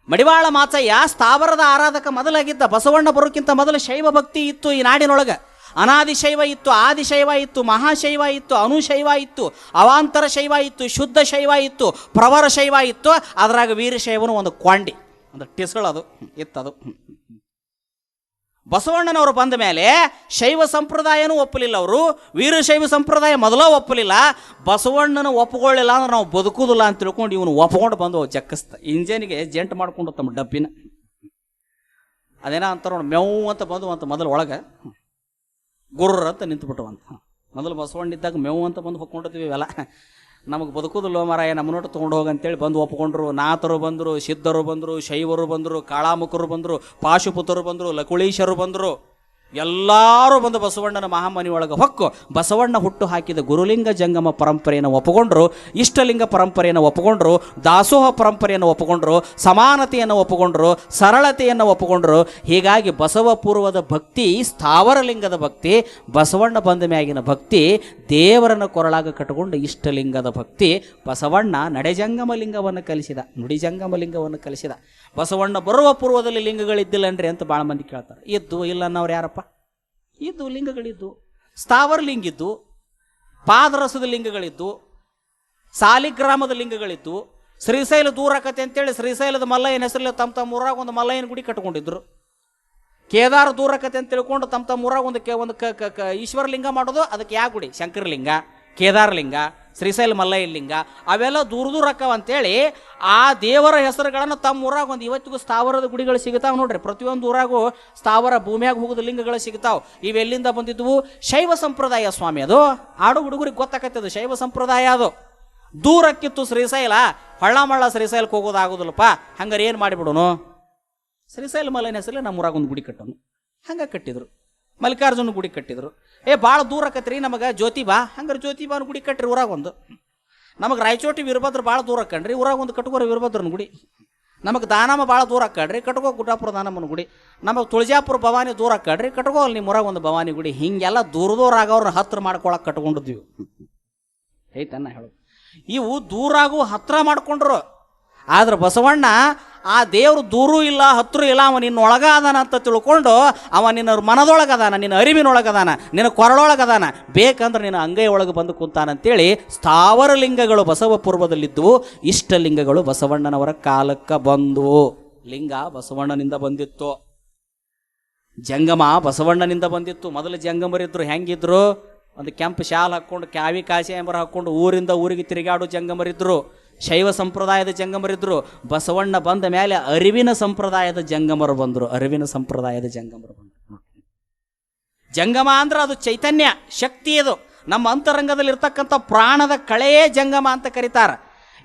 ಮಡಿವಾಳ ಮಾಚಯ್ಯ ಸ್ಥಾವರದ ಆರಾಧಕ ಮೊದಲಾಗಿದ್ದ. ಬಸವಣ್ಣ ಬರೋಕ್ಕಿಂತ ಮೊದಲು ಶೈವ ಭಕ್ತಿ ಇತ್ತು ಈ ನಾಡಿನೊಳಗೆ. ಅನಾದಿಶೈವ ಇತ್ತು, ಆದಿಶೈವ ಇತ್ತು, ಮಹಾಶೈವ ಇತ್ತು, ಅನುಶೈವ ಇತ್ತು, ಅವಾಂತರ ಶೈವ ಇತ್ತು, ಶುದ್ಧ ಶೈವ ಇತ್ತು, ಪ್ರವರ ಶೈವ ಇತ್ತು. ಅದ್ರಾಗ ವೀರಶೈವನು ಒಂದು ಕ್ವಾಂಡಿ, ಒಂದು ಟಿಸಳು ಅದು ಇತ್ತದು. ಬಸವಣ್ಣನವರು ಬಂದ ಮೇಲೆ ಶೈವ ಸಂಪ್ರದಾಯನೂ ಒಪ್ಪಲಿಲ್ಲ ಅವರು. ವೀರಶೈವ ಸಂಪ್ರದಾಯ ಮೊದಲ ಒಪ್ಪಲಿಲ್ಲ. ಬಸವಣ್ಣನ ಒಪ್ಕೊಳ್ಳಿಲ್ಲ ಅಂದ್ರೆ ನಾವು ಬದುಕುದಿಲ್ಲ ಅಂತ ತಿಳ್ಕೊಂಡು ಇವನು ಒಪ್ಕೊಂಡು ಬಂದು ಜಕ್ಕಸ್ತ ಇಂಜನಿಗೆ ಜೆಂಟ್ ಮಾಡ್ಕೊಂಡು ತಮ್ಮ ಡಬ್ಬಿನ ಅದೇನ ಅಂತಾರ ನೋಡಿ, ಮೇವು ಅಂತ ಬಂದು ಅಂತ ಮೊದಲು ಒಳಗೆ ಗುರ್ರ ಅಂತ ನಿಂತುಬಿಟ್ಟವಂತ. ಮೊದಲು ಬಸವಣ್ಣ ಇದ್ದಾಗ ಮೇವು ಅಂತ ಬಂದು ಹೊಕ್ಕೊಂಡಿದ್ವಿ. ಇವೆಲ್ಲ ನಮಗೆ ಬದುಕುದಿಲ್ಲ ಮಾರಾಯ, ನಮ್ಮ ನೋಟ ತೊಗೊಂಡು ಹೋಗಂತೇಳಿ ಬಂದು ಒಪ್ಕೊಂಡ್ರು. ನಾಥರು ಬಂದರು, ಸಿದ್ಧರು ಬಂದರು, ಶೈವರು ಬಂದರು, ಕಾಳಾಮುಖರು ಬಂದರು, ಪಾಶುಪುತರು ಬಂದರು, ಲಕುಳೀಶರು ಬಂದರು. ಎಲ್ಲರೂ ಬಂದು ಬಸವಣ್ಣನ ಮಹಾಮನಿ ಒಳಗೆ ಹೊಕ್ಕು ಬಸವಣ್ಣ ಹುಟ್ಟು ಹಾಕಿದ ಗುರುಲಿಂಗ ಜಂಗಮ ಪರಂಪರೆಯನ್ನು ಒಪ್ಪುಕೊಂಡ್ರು, ಇಷ್ಟಲಿಂಗ ಪರಂಪರೆಯನ್ನು ಒಪ್ಪುಕೊಂಡ್ರು, ದಾಸೋಹ ಪರಂಪರೆಯನ್ನು ಒಪ್ಪುಕೊಂಡ್ರು, ಸಮಾನತೆಯನ್ನು ಒಪ್ಪುಕೊಂಡ್ರು, ಸರಳತೆಯನ್ನು ಒಪ್ಪುಕೊಂಡ್ರು. ಹೀಗಾಗಿ ಬಸವ ಪೂರ್ವದ ಭಕ್ತಿ ಸ್ಥಾವರ ಲಿಂಗದ ಭಕ್ತಿ, ಬಸವಣ್ಣ ಬಂದ ಮ್ಯಾಗಿನ ಭಕ್ತಿ ದೇವರನ್ನು ಕೊರಳಾಗ ಕಟ್ಟಿಕೊಂಡು ಇಷ್ಟಲಿಂಗದ ಭಕ್ತಿ. ಬಸವಣ್ಣ ನಡೆಜಂಗಮ ಲಿಂಗವನ್ನು ಕಲಿಸಿದ, ನುಡಿಜಂಗಮ ಲಿಂಗವನ್ನು ಕಲಿಸಿದ. ಬಸವಣ್ಣ ಬರುವ ಪೂರ್ವದಲ್ಲಿ ಲಿಂಗಗಳಿದ್ದಿಲ್ಲನ್ರಿ ಅಂತ ಭಾಳ ಮಂದಿ ಕೇಳ್ತಾರೆ. ಇದ್ದು ಇಲ್ಲ ಅನ್ನೋರು ಯಾರಪ್ಪ? ಇದ್ದು ಲಿಂಗಗಳಿದ್ದು, ಸ್ಥಾವರ ಲಿಂಗಿದ್ದು, ಪಾದರಸದ ಲಿಂಗಗಳಿದ್ದು, ಸಾಲಿಗ್ರಾಮದ ಲಿಂಗಗಳಿದ್ದು. ಶ್ರೀಶೈಲ ದೂರ ಆಕತೆ ಅಂತೇಳಿ ಶ್ರೀಶೈಲದ ಮಲ್ಲಯ್ಯನ ಹೆಸರಲ್ಲಿ ತಮ್ಮ ತಮ್ಮ ಊರಾಗ ಒಂದು ಮಲ್ಲಯ್ಯನ ಗುಡಿ ಕಟ್ಕೊಂಡಿದ್ರು. ಕೇದಾರ ದೂರ ಆಕತೆ ಅಂತ ತಿಳ್ಕೊಂಡು ತಮ್ಮ ತಮ್ಮ ಊರಾಗ ಒಂದು ಈಶ್ವರ ಲಿಂಗ ಮಾಡೋದು. ಅದಕ್ಕೆ ಯಾವ ಗುಡಿ? ಶಂಕರಲಿಂಗ, ಕೇದಾರಲಿಂಗ, ಶ್ರೀಶೈಲ ಮಲ್ಲಯ್ಯ ಲಿಂಗ, ಅವೆಲ್ಲ ದೂರ ದೂರ ಅಕ್ಕವ ಅಂತೇಳಿ ಆ ದೇವರ ಹೆಸರುಗಳನ್ನು ತಮ್ಮ ಊರಾಗ ಒಂದು ಇವತ್ತಿಗೂ ಸ್ಥಾವರದ ಗುಡಿಗಳು ಸಿಗ್ತಾವೆ ನೋಡ್ರಿ. ಪ್ರತಿಯೊಂದು ಊರಾಗೂ ಸ್ಥಾವರ ಭೂಮಿಯಾಗ ಹೋಗೋದು ಲಿಂಗಗಳು ಸಿಗ್ತಾವೆ. ಇವೆಲ್ಲಿಂದ ಬಂದಿದ್ವು? ಶೈವ ಸಂಪ್ರದಾಯ ಸ್ವಾಮಿ. ಅದು ಆಡು ಹುಡುಗರಿಗೆ ಗೊತ್ತಾಕತ್ತದು ಶೈವ ಸಂಪ್ರದಾಯ. ಅದು ದೂರಕ್ಕಿತ್ತು ಶ್ರೀಶೈಲ, ಹಳ್ಳ ಮಳ್ಳ ಶ್ರೀಶೈಲಕ್ಕೆ ಹೋಗೋದಾಗೋದಿಲ್ಲಪ್ಪ. ಹಂಗಾರೆ ಏನು ಮಾಡಿಬಿಡೋನು? ಶ್ರೀಶೈಲ ಮಲ್ಲಯ್ಯನ ಹೆಸರಲ್ಲಿ ನಮ್ಮ ಊರಾಗ ಒಂದು ಗುಡಿ ಕಟ್ಟೋನು. ಹಂಗೆ ಕಟ್ಟಿದ್ರು. ಮಲ್ಲಿಕಾರ್ಜುನ ಗುಡಿ ಕಟ್ಟಿದ್ರು. ಭಾಳ ದೂರ ಆಕತ್ರಿ ನಮಗೆ ಜ್ಯೋತಿಬಾ, ಹಂಗಾರೆ ಜ್ಯೋತಿಬಾನ ಗುಡಿ ಕಟ್ಟ್ರಿ ಊರಾಗ ಒಂದು. ನಮಗೆ ರಾಯಚೋಟಿ ವೀರಭದ್ರ ಭಾಳ ದೂರ ಆಕಣ್ರಿ, ಊರಾಗ ಒಂದು ಕಟ್ಕೋರ ವೀರಭದ್ರನ ಗುಡಿ. ನಮಗೆ ದಾನಮ್ಮ ಭಾಳ ದೂರ ಆಕಡ್ರಿ, ಕಟ್ಕೋ ಗುಡ್ಡಾಪುರ ದಾನಮ್ಮನ ಗುಡಿ. ನಮಗೆ ತುಳಜಾಪುರ ಭವಾನಿ ದೂರ ಆಕಡ್ರಿ, ಕಟ್ಕೋ ಅಲ್ಲಿ ನಿಮ್ಮ ಊರಾಗ ಒಂದು ಭವಾನಿ ಗುಡಿ. ಹಿಂಗೆಲ್ಲ ದೂರ ಆಗೋರನ್ನ ಹತ್ರ ಮಾಡ್ಕೊಳಕ್ಕೆ ಕಟ್ಕೊಂಡಿದ್ವಿ. ಐತನ್ನ ಹೇಳು. ಇವು ದೂರಾಗೂ ಹತ್ರ ಮಾಡ್ಕೊಂಡ್ರು. ಆದ್ರೆ ಬಸವಣ್ಣ ಆ ದೇವ್ರು ದೂರೂ ಇಲ್ಲ ಹತ್ರ ಇಲ್ಲ, ಅವ ನಿನ್ನ ಒಳಗ ಅದಾನ ಅಂತ ತಿಳ್ಕೊಂಡು ಅವ ನಿನ್ನ ಮನದೊಳಗದಾನ, ನಿನ್ನ ಅರಿವಿನೊಳಗದಾನ, ನಿನ್ನ ಕೊರಳೊಳಗದಾನ. ಬೇಕಂದ್ರೆ ನಿನ್ನ ಅಂಗೈ ಒಳಗೆ ಬಂದು ಕುಂತಾನಂತೇಳಿ ಸ್ಥಾವರ ಲಿಂಗಗಳು ಬಸವ ಪೂರ್ವದಲ್ಲಿದ್ದವು. ಇಷ್ಟಲಿಂಗಗಳು ಬಸವಣ್ಣನವರ ಕಾಲಕ್ಕೆ ಬಂದವು. ಲಿಂಗ ಬಸವಣ್ಣನಿಂದ ಬಂದಿತ್ತು, ಜಂಗಮ ಬಸವಣ್ಣನಿಂದ ಬಂದಿತ್ತು. ಮೊದಲು ಜಂಗಮರಿದ್ರು ಹೆಂಗಿದ್ರು? ಒಂದು ಕೆಂಪು ಶಾಲ್ ಹಾಕ್ಕೊಂಡು ಕ್ಯಾವಿ ಕಾಸಿ ಎಂಬರ ಹಾಕ್ಕೊಂಡು ಊರಿಂದ ಊರಿಗೆ ತಿರುಗಾಡು ಜಂಗಮರಿದ್ರು. ಶೈವ ಸಂಪ್ರದಾಯದ ಜಂಗಮರಿದ್ರು. ಬಸವಣ್ಣ ಬಂದ ಮೇಲೆ ಅರಿವಿನ ಸಂಪ್ರದಾಯದ ಜಂಗಮರು ಬಂದರು. ಅರಿವಿನ ಸಂಪ್ರದಾಯದ ಜಂಗಮರು ಬಂದರು. ಜಂಗಮ ಅಂದ್ರೆ ಅದು ಚೈತನ್ಯ ಶಕ್ತಿ. ಅದು ನಮ್ಮ ಅಂತರಂಗದಲ್ಲಿರ್ತಕ್ಕಂಥ ಪ್ರಾಣದ ಕಳೆಯೇ ಜಂಗಮ ಅಂತ ಕರೀತಾರೆ.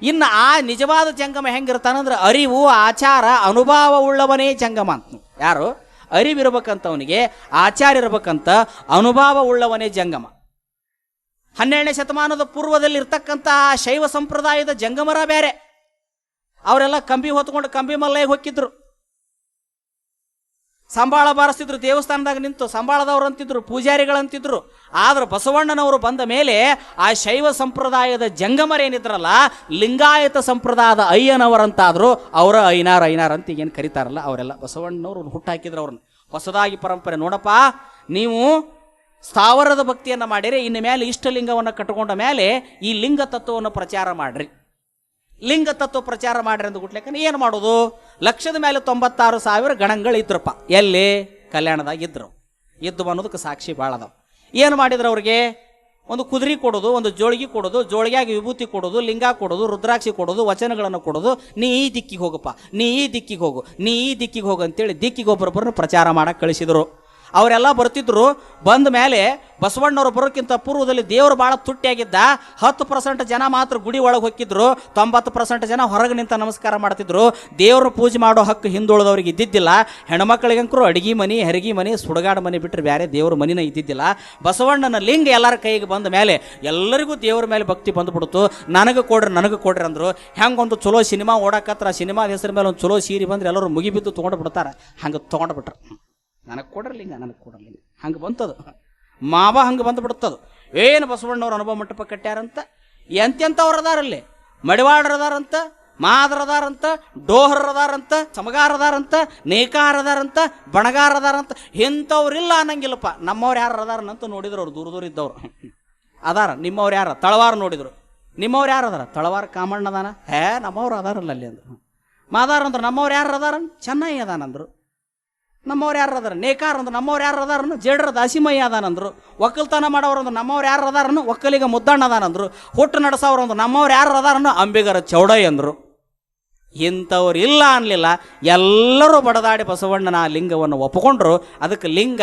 ಇನ್ನು ಆ ನಿಜವಾದ ಜಂಗಮ ಹೆಂಗಿರ್ತಾನಂದ್ರೆ ಅರಿವು ಆಚಾರ ಅನುಭವ ಉಳ್ಳವನೇ ಜಂಗಮ ಅಂತ. ಯಾರು? ಅರಿವಿರ್ಬೇಕಂತವನಿಗೆ, ಆಚಾರ ಇರ್ಬೇಕಂತ ಅನುಭವ ಉಳ್ಳವನೇ ಜಂಗಮ. 12ನೇ ಶತಮಾನದ ಪೂರ್ವದಲ್ಲಿ ಇರ್ತಕ್ಕಂಥ ಶೈವ ಸಂಪ್ರದಾಯದ ಜಂಗಮರ ಬೇರೆ. ಅವರೆಲ್ಲ ಕಂಬಿ ಹೊತ್ಕೊಂಡು ಕಂಬಿ ಮಲ್ಲಯ್ಯ ಹೊಕ್ಕಿದ್ರು, ಸಂಬಾಳ ಬಾರಿಸ್ತಿದ್ರು, ದೇವಸ್ಥಾನದಾಗ ನಿಂತು ಸಂಬಾಳದವ್ರು ಅಂತಿದ್ರು, ಪೂಜಾರಿಗಳಂತಿದ್ರು. ಆದ್ರೆ ಬಸವಣ್ಣನವರು ಬಂದ ಮೇಲೆ ಆ ಶೈವ ಸಂಪ್ರದಾಯದ ಜಂಗಮರೇನಿದ್ರಲ್ಲ, ಲಿಂಗಾಯತ ಸಂಪ್ರದಾಯದ ಅಯ್ಯನವರಂತಾದ್ರು. ಅವರ ಐನಾರ್ ಅಂತ ಏನು ಕರೀತಾರಲ್ಲ, ಅವರೆಲ್ಲ ಬಸವಣ್ಣನವರು ಹುಟ್ಟಾಕಿದ್ರು ಅವ್ರನ್ನ. ಹೊಸದಾಗಿ ಪರಂಪರೆ ನೋಡಪ್ಪ, ನೀವು ಸ್ಥಾವರದ ಭಕ್ತಿಯನ್ನು ಮಾಡಿರಿ, ಇನ್ನು ಮೇಲೆ ಇಷ್ಟಲಿಂಗವನ್ನು ಕಟ್ಟಿಕೊಂಡ ಮೇಲೆ ಈ ಲಿಂಗ ತತ್ವವನ್ನು ಪ್ರಚಾರ ಮಾಡ್ರಿ. ಲಿಂಗ ತತ್ವ ಪ್ರಚಾರ ಮಾಡ್ರಿ ಅಂತ ಗುಟ್ಲೆಕ್ಕ ಏನು ಮಾಡೋದು? 196,000 ಗಣಗಳು ಇದ್ರಪ್ಪ. ಎಲ್ಲಿ? ಕಲ್ಯಾಣದಾಗ ಇದ್ರು. ಇದ್ದು ಅನ್ನೋದಕ್ಕೆ ಸಾಕ್ಷಿ ಭಾಳ ಅದಾವ. ಏನು ಮಾಡಿದ್ರು? ಅವ್ರಿಗೆ ಒಂದು ಕುದುರೆ ಕೊಡೋದು, ಒಂದು ಜೋಳಿಗೆ ಕೊಡೋದು, ಜೋಳಿಗೆಯಾಗಿ ವಿಭೂತಿ ಕೊಡೋದು, ಲಿಂಗ ಕೊಡೋದು, ರುದ್ರಾಕ್ಷಿ ಕೊಡೋದು, ವಚನಗಳನ್ನು ಕೊಡೋದು. ನೀ ಈ ದಿಕ್ಕಿಗೆ ಹೋಗಪ್ಪ, ನೀ ಈ ದಿಕ್ಕಿಗೆ ಹೋಗು, ನೀ ಈ ದಿಕ್ಕಿಗೆ ಹೋಗು ಅಂತೇಳಿ ದಿಕ್ಕಿಗೆ ಒಬ್ಬರೊಬ್ಬರನ್ನು ಪ್ರಚಾರ ಮಾಡಕ್ಕೆ ಕಳಿಸಿದರು. ಅವರೆಲ್ಲ ಬರ್ತಿದ್ರು. ಬಂದ ಮೇಲೆ ಬಸವಣ್ಣವ್ರು ಬರೋಕ್ಕಿಂತ ಪೂರ್ವದಲ್ಲಿ ದೇವರು ಭಾಳ ತುಟ್ಟಿಯಾಗಿದ್ದ. 10% ಜನ ಮಾತ್ರ ಗುಡಿ ಒಳಗೆ ಹೊಕ್ಕಿದ್ರು, 90% ಜನ ಹೊರಗೆ ನಿಂತ ನಮಸ್ಕಾರ ಮಾಡ್ತಿದ್ರು. ದೇವ್ರ ಪೂಜೆ ಮಾಡೋ ಹಕ್ಕು ಹಿಂದುಳಿದವ್ರಿಗೆ ಇದ್ದಿದ್ದಿಲ್ಲ. ಹೆಣ್ಮಕ್ಳಿಗಂಕರು ಅಡಿಗೆ ಮನೆ, ಹೆರಿಗೆ ಮನೆ, ಸುಡಗಾಡು ಮನೆ ಬಿಟ್ಟರೆ ಬೇರೆ ದೇವ್ರ ಮನಿನ ಇದ್ದಿದ್ದಿಲ್ಲ. ಬಸವಣ್ಣನ ಲಿಂಗ ಎಲ್ಲರ ಕೈಗೆ ಬಂದ ಮೇಲೆ ಎಲ್ಲರಿಗೂ ದೇವ್ರ ಮೇಲೆ ಭಕ್ತಿ ಬಂದುಬಿಡ್ತು. ನನಗೆ ಕೊಡ್ರಿ ಅಂದರು. ಹೆಂಗೊಂದು ಚಲೋ ಸಿನಿಮಾ ಓಡಾಕತ್ರ, ಸಿನಿಮಾದ ಹೆಸರ ಮೇಲೆ ಒಂದು ಚಲೋ ಸೀರೆ ಬಂದ್ರೆ ಎಲ್ಲರೂ ಮುಗಿಬಿದ್ದು ತೊಗೊಂಡು ಬಿಡ್ತಾರೆ. ಹಂಗೆ ತೊಗೊಂಡ್ಬಿಟ್ರು. ನನಗೆ ಕೊಡ್ರಲಿಂಗ, ನನಗೆ ಕೊಡ್ರಲಿಂಗ, ಹಂಗೆ ಬಂತದು. ಮಾವ ಹಂಗೆ ಬಂದುಬಿಡ್ತದು. ಏನು ಬಸವಣ್ಣವ್ರ ಅನುಭವ ಮಂಟಪ ಕಟ್ಟ್ಯಾರಂತ. ಎಂತೆಂಥವ್ರು ಅದಾರಲ್ಲಿ? ಮಡಿವಾಡ್ರದಾರಂತ, ಮಾದರದಾರಂತ, ಡೋಹರದಾರಂತ, ಸಮಗಾರದಾರಂತ, ನೇಕಾರದಾರಂತ, ಬಣಗಾರದಾರಂತ. ಇಂಥವ್ರಿಲ್ಲ ಅನ್ನಂಗಿಲ್ಲಪ್ಪ. ನಮ್ಮವ್ರು ಯಾರು ಅದಾರನಂತ ನೋಡಿದ್ರು. ಅವ್ರು ದೂರ ಇದ್ದವ್ರು ಅದಾರ. ನಿಮ್ಮವ್ರು ಯಾರ? ತಳವಾರ ನೋಡಿದ್ರು. ನಿಮ್ಮವ್ರು ಯಾರು ಅದಾರ? ತಳವಾರ ಕಾಮಣ್ಣ ಅದಾನ. ನಮ್ಮವ್ರು ಅದಾರಲ್ಲ ಅಲ್ಲಿ ಅಂದರು. ಮಾದಾರ ಅಂದ್ರೆ ನಮ್ಮವ್ರು ಯಾರು ಅದಾರ? ಚೆನ್ನಾಗಿ ಅದಾನಂದ್ರು. ನಮ್ಮವ್ರು ಯಾರು ಅದಾರ? ನೇಕಾರ ಅಂದ್ರೆ ನಮ್ಮವ್ರು ಯಾರು ಅದಾರನ್ನು? ಜೇಡ್ರ ದಾಸಿಮಯ್ಯ ಅದಾನಂದ್ರು. ಒಕ್ಕಲ್ತನ ಮಾಡೋರು ಅಂದ್ರೆ ನಮ್ಮವ್ರು ಯಾರು ಅದಾರನ್ನು? ಒಕ್ಕಲಿಗ ಮುದ್ದಣ್ಣ ಅದಾನಂದ್ರು. ಹುಟ್ಟು ನಡೆಸೋರು ಅಂದ್ರೆ ನಮ್ಮವ್ರು ಯಾರು ಅದಾರನ್ನು? ಅಂಬಿಗರ ಚೌಡಯ್ಯ ಅಂದರು. ಇಂಥವ್ರು ಇಲ್ಲ ಅನ್ನಲಿಲ್ಲ. ಎಲ್ಲರೂ ಬಡದಾಡಿ ಬಸವಣ್ಣನ ಲಿಂಗವನ್ನು ಒಪ್ಪಿಕೊಂಡ್ರು. ಅದಕ್ಕೆ ಲಿಂಗ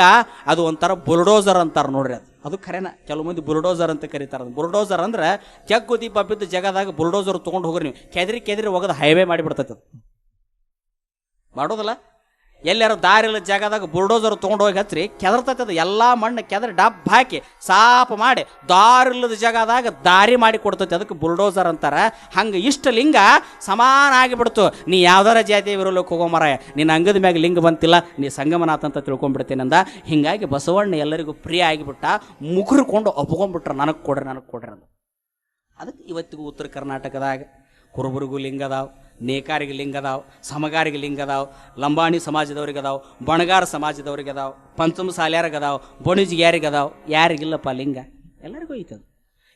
ಅದು ಒಂಥರ ಬುಲ್ಡೋಸರ್ ಅಂತಾರೆ ನೋಡ್ರಿ. ಅದು ಖರೇನ. ಕೆಲವು ಮಂದಿ ಬುಲ್ಡೋಸರ್ ಅಂತ ಕರೀತಾರೆ. ಬುಲ್ಡೋಸರ್ ಅಂದ್ರೆ ಜಗ್ಗು ದೀಪ ಬಿದ್ದು ಜಗದಾಗ ಬುಲ್ಡೋಸರ್ ತೊಗೊಂಡು ಹೋಗ್ರಿ ನೀವು, ಕೆದರಿ ಒಗದು ಹೈವೇ ಮಾಡಿಬಿಡ್ತೈತೆ. ಮಾಡೋದಲ್ಲ? ಎಲ್ಲಾರು ದಾರಿ ಇಲ್ಲ ಜಾಗದಾಗ ಬುಲ್ಡೋಸರ್ ತೊಗೊಂಡು ಹೋಗಿ ಹಚ್ಚ್ರಿ, ಕೆದರ್ತೈತದ. ಎಲ್ಲ ಮಣ್ಣು ಕೆದರಿ ಡಬ್ ಹಾಕಿ ಸಾಫ್ ಮಾಡಿ ದಾರಿಲ್ಲದ ಜಾಗದಾಗ ದಾರಿ ಮಾಡಿ ಕೊಡ್ತೈತಿ. ಅದಕ್ಕೆ ಬುಲ್ಡೋಸರ್ ಅಂತಾರೆ. ಹಂಗೆ ಇಷ್ಟ ಲಿಂಗ ಸಮಾನ ಆಗಿಬಿಡ್ತು. ನೀ ಯಾವ್ದಾರ ಜಾತಿ ವಿರೋಲಕ್ಕೆ ಹೋಗೋ ಮರಾಯ, ನಿನ್ನ ಅಂಗದ ಮ್ಯಾಗ ಲಿಂಗ ಬಂತಿಲ್ಲ, ನೀ ಸಂಗಮನಾಥ ಅಂತ ತಿಳ್ಕೊಂಡ್ಬಿಡ್ತೀನಿ ಅಂದ. ಹಿಂಗಾಗಿ ಬಸವಣ್ಣ ಎಲ್ಲರಿಗೂ ಪ್ರಿಯ ಆಗಿಬಿಟ್ಟ. ಮುಗುರ್ಕೊಂಡು ಒಪ್ಕೊಂಡ್ಬಿಟ್ರೆ ನನಗೆ ಕೊಡ್ರಿ ಅಂತ. ಅದಕ್ಕೆ ಇವತ್ತಿಗೂ ಉತ್ತರ ಕರ್ನಾಟಕದಾಗ ಕುರುಬರಿಗೂ ಲಿಂಗ ಅದಾವ, ನೇಕಾರಿಗೆ ಲಿಂಗ ಅದಾವ, ಸಮಗಾರಿಗೆ ಲಿಂಗ ಅದಾವ, ಲಂಬಾಣಿ ಸಮಾಜದವ್ರಿಗೆ ಅದಾವ, ಬಣಗಾರ ಸಮಾಜದವ್ರಿಗೆ ಅದಾವ, ಪಂಚಮ ಸಾಲ್ಯಾರಿಗೆ ಅದಾವ, ಬಣಿಜ್ಗ್ಯಾರಿಗೆ ಅದಾವ. ಯಾರಿಗಿಲ್ಲಪ್ಪ ಲಿಂಗ? ಎಲ್ಲರಿಗೂ ಐತದ.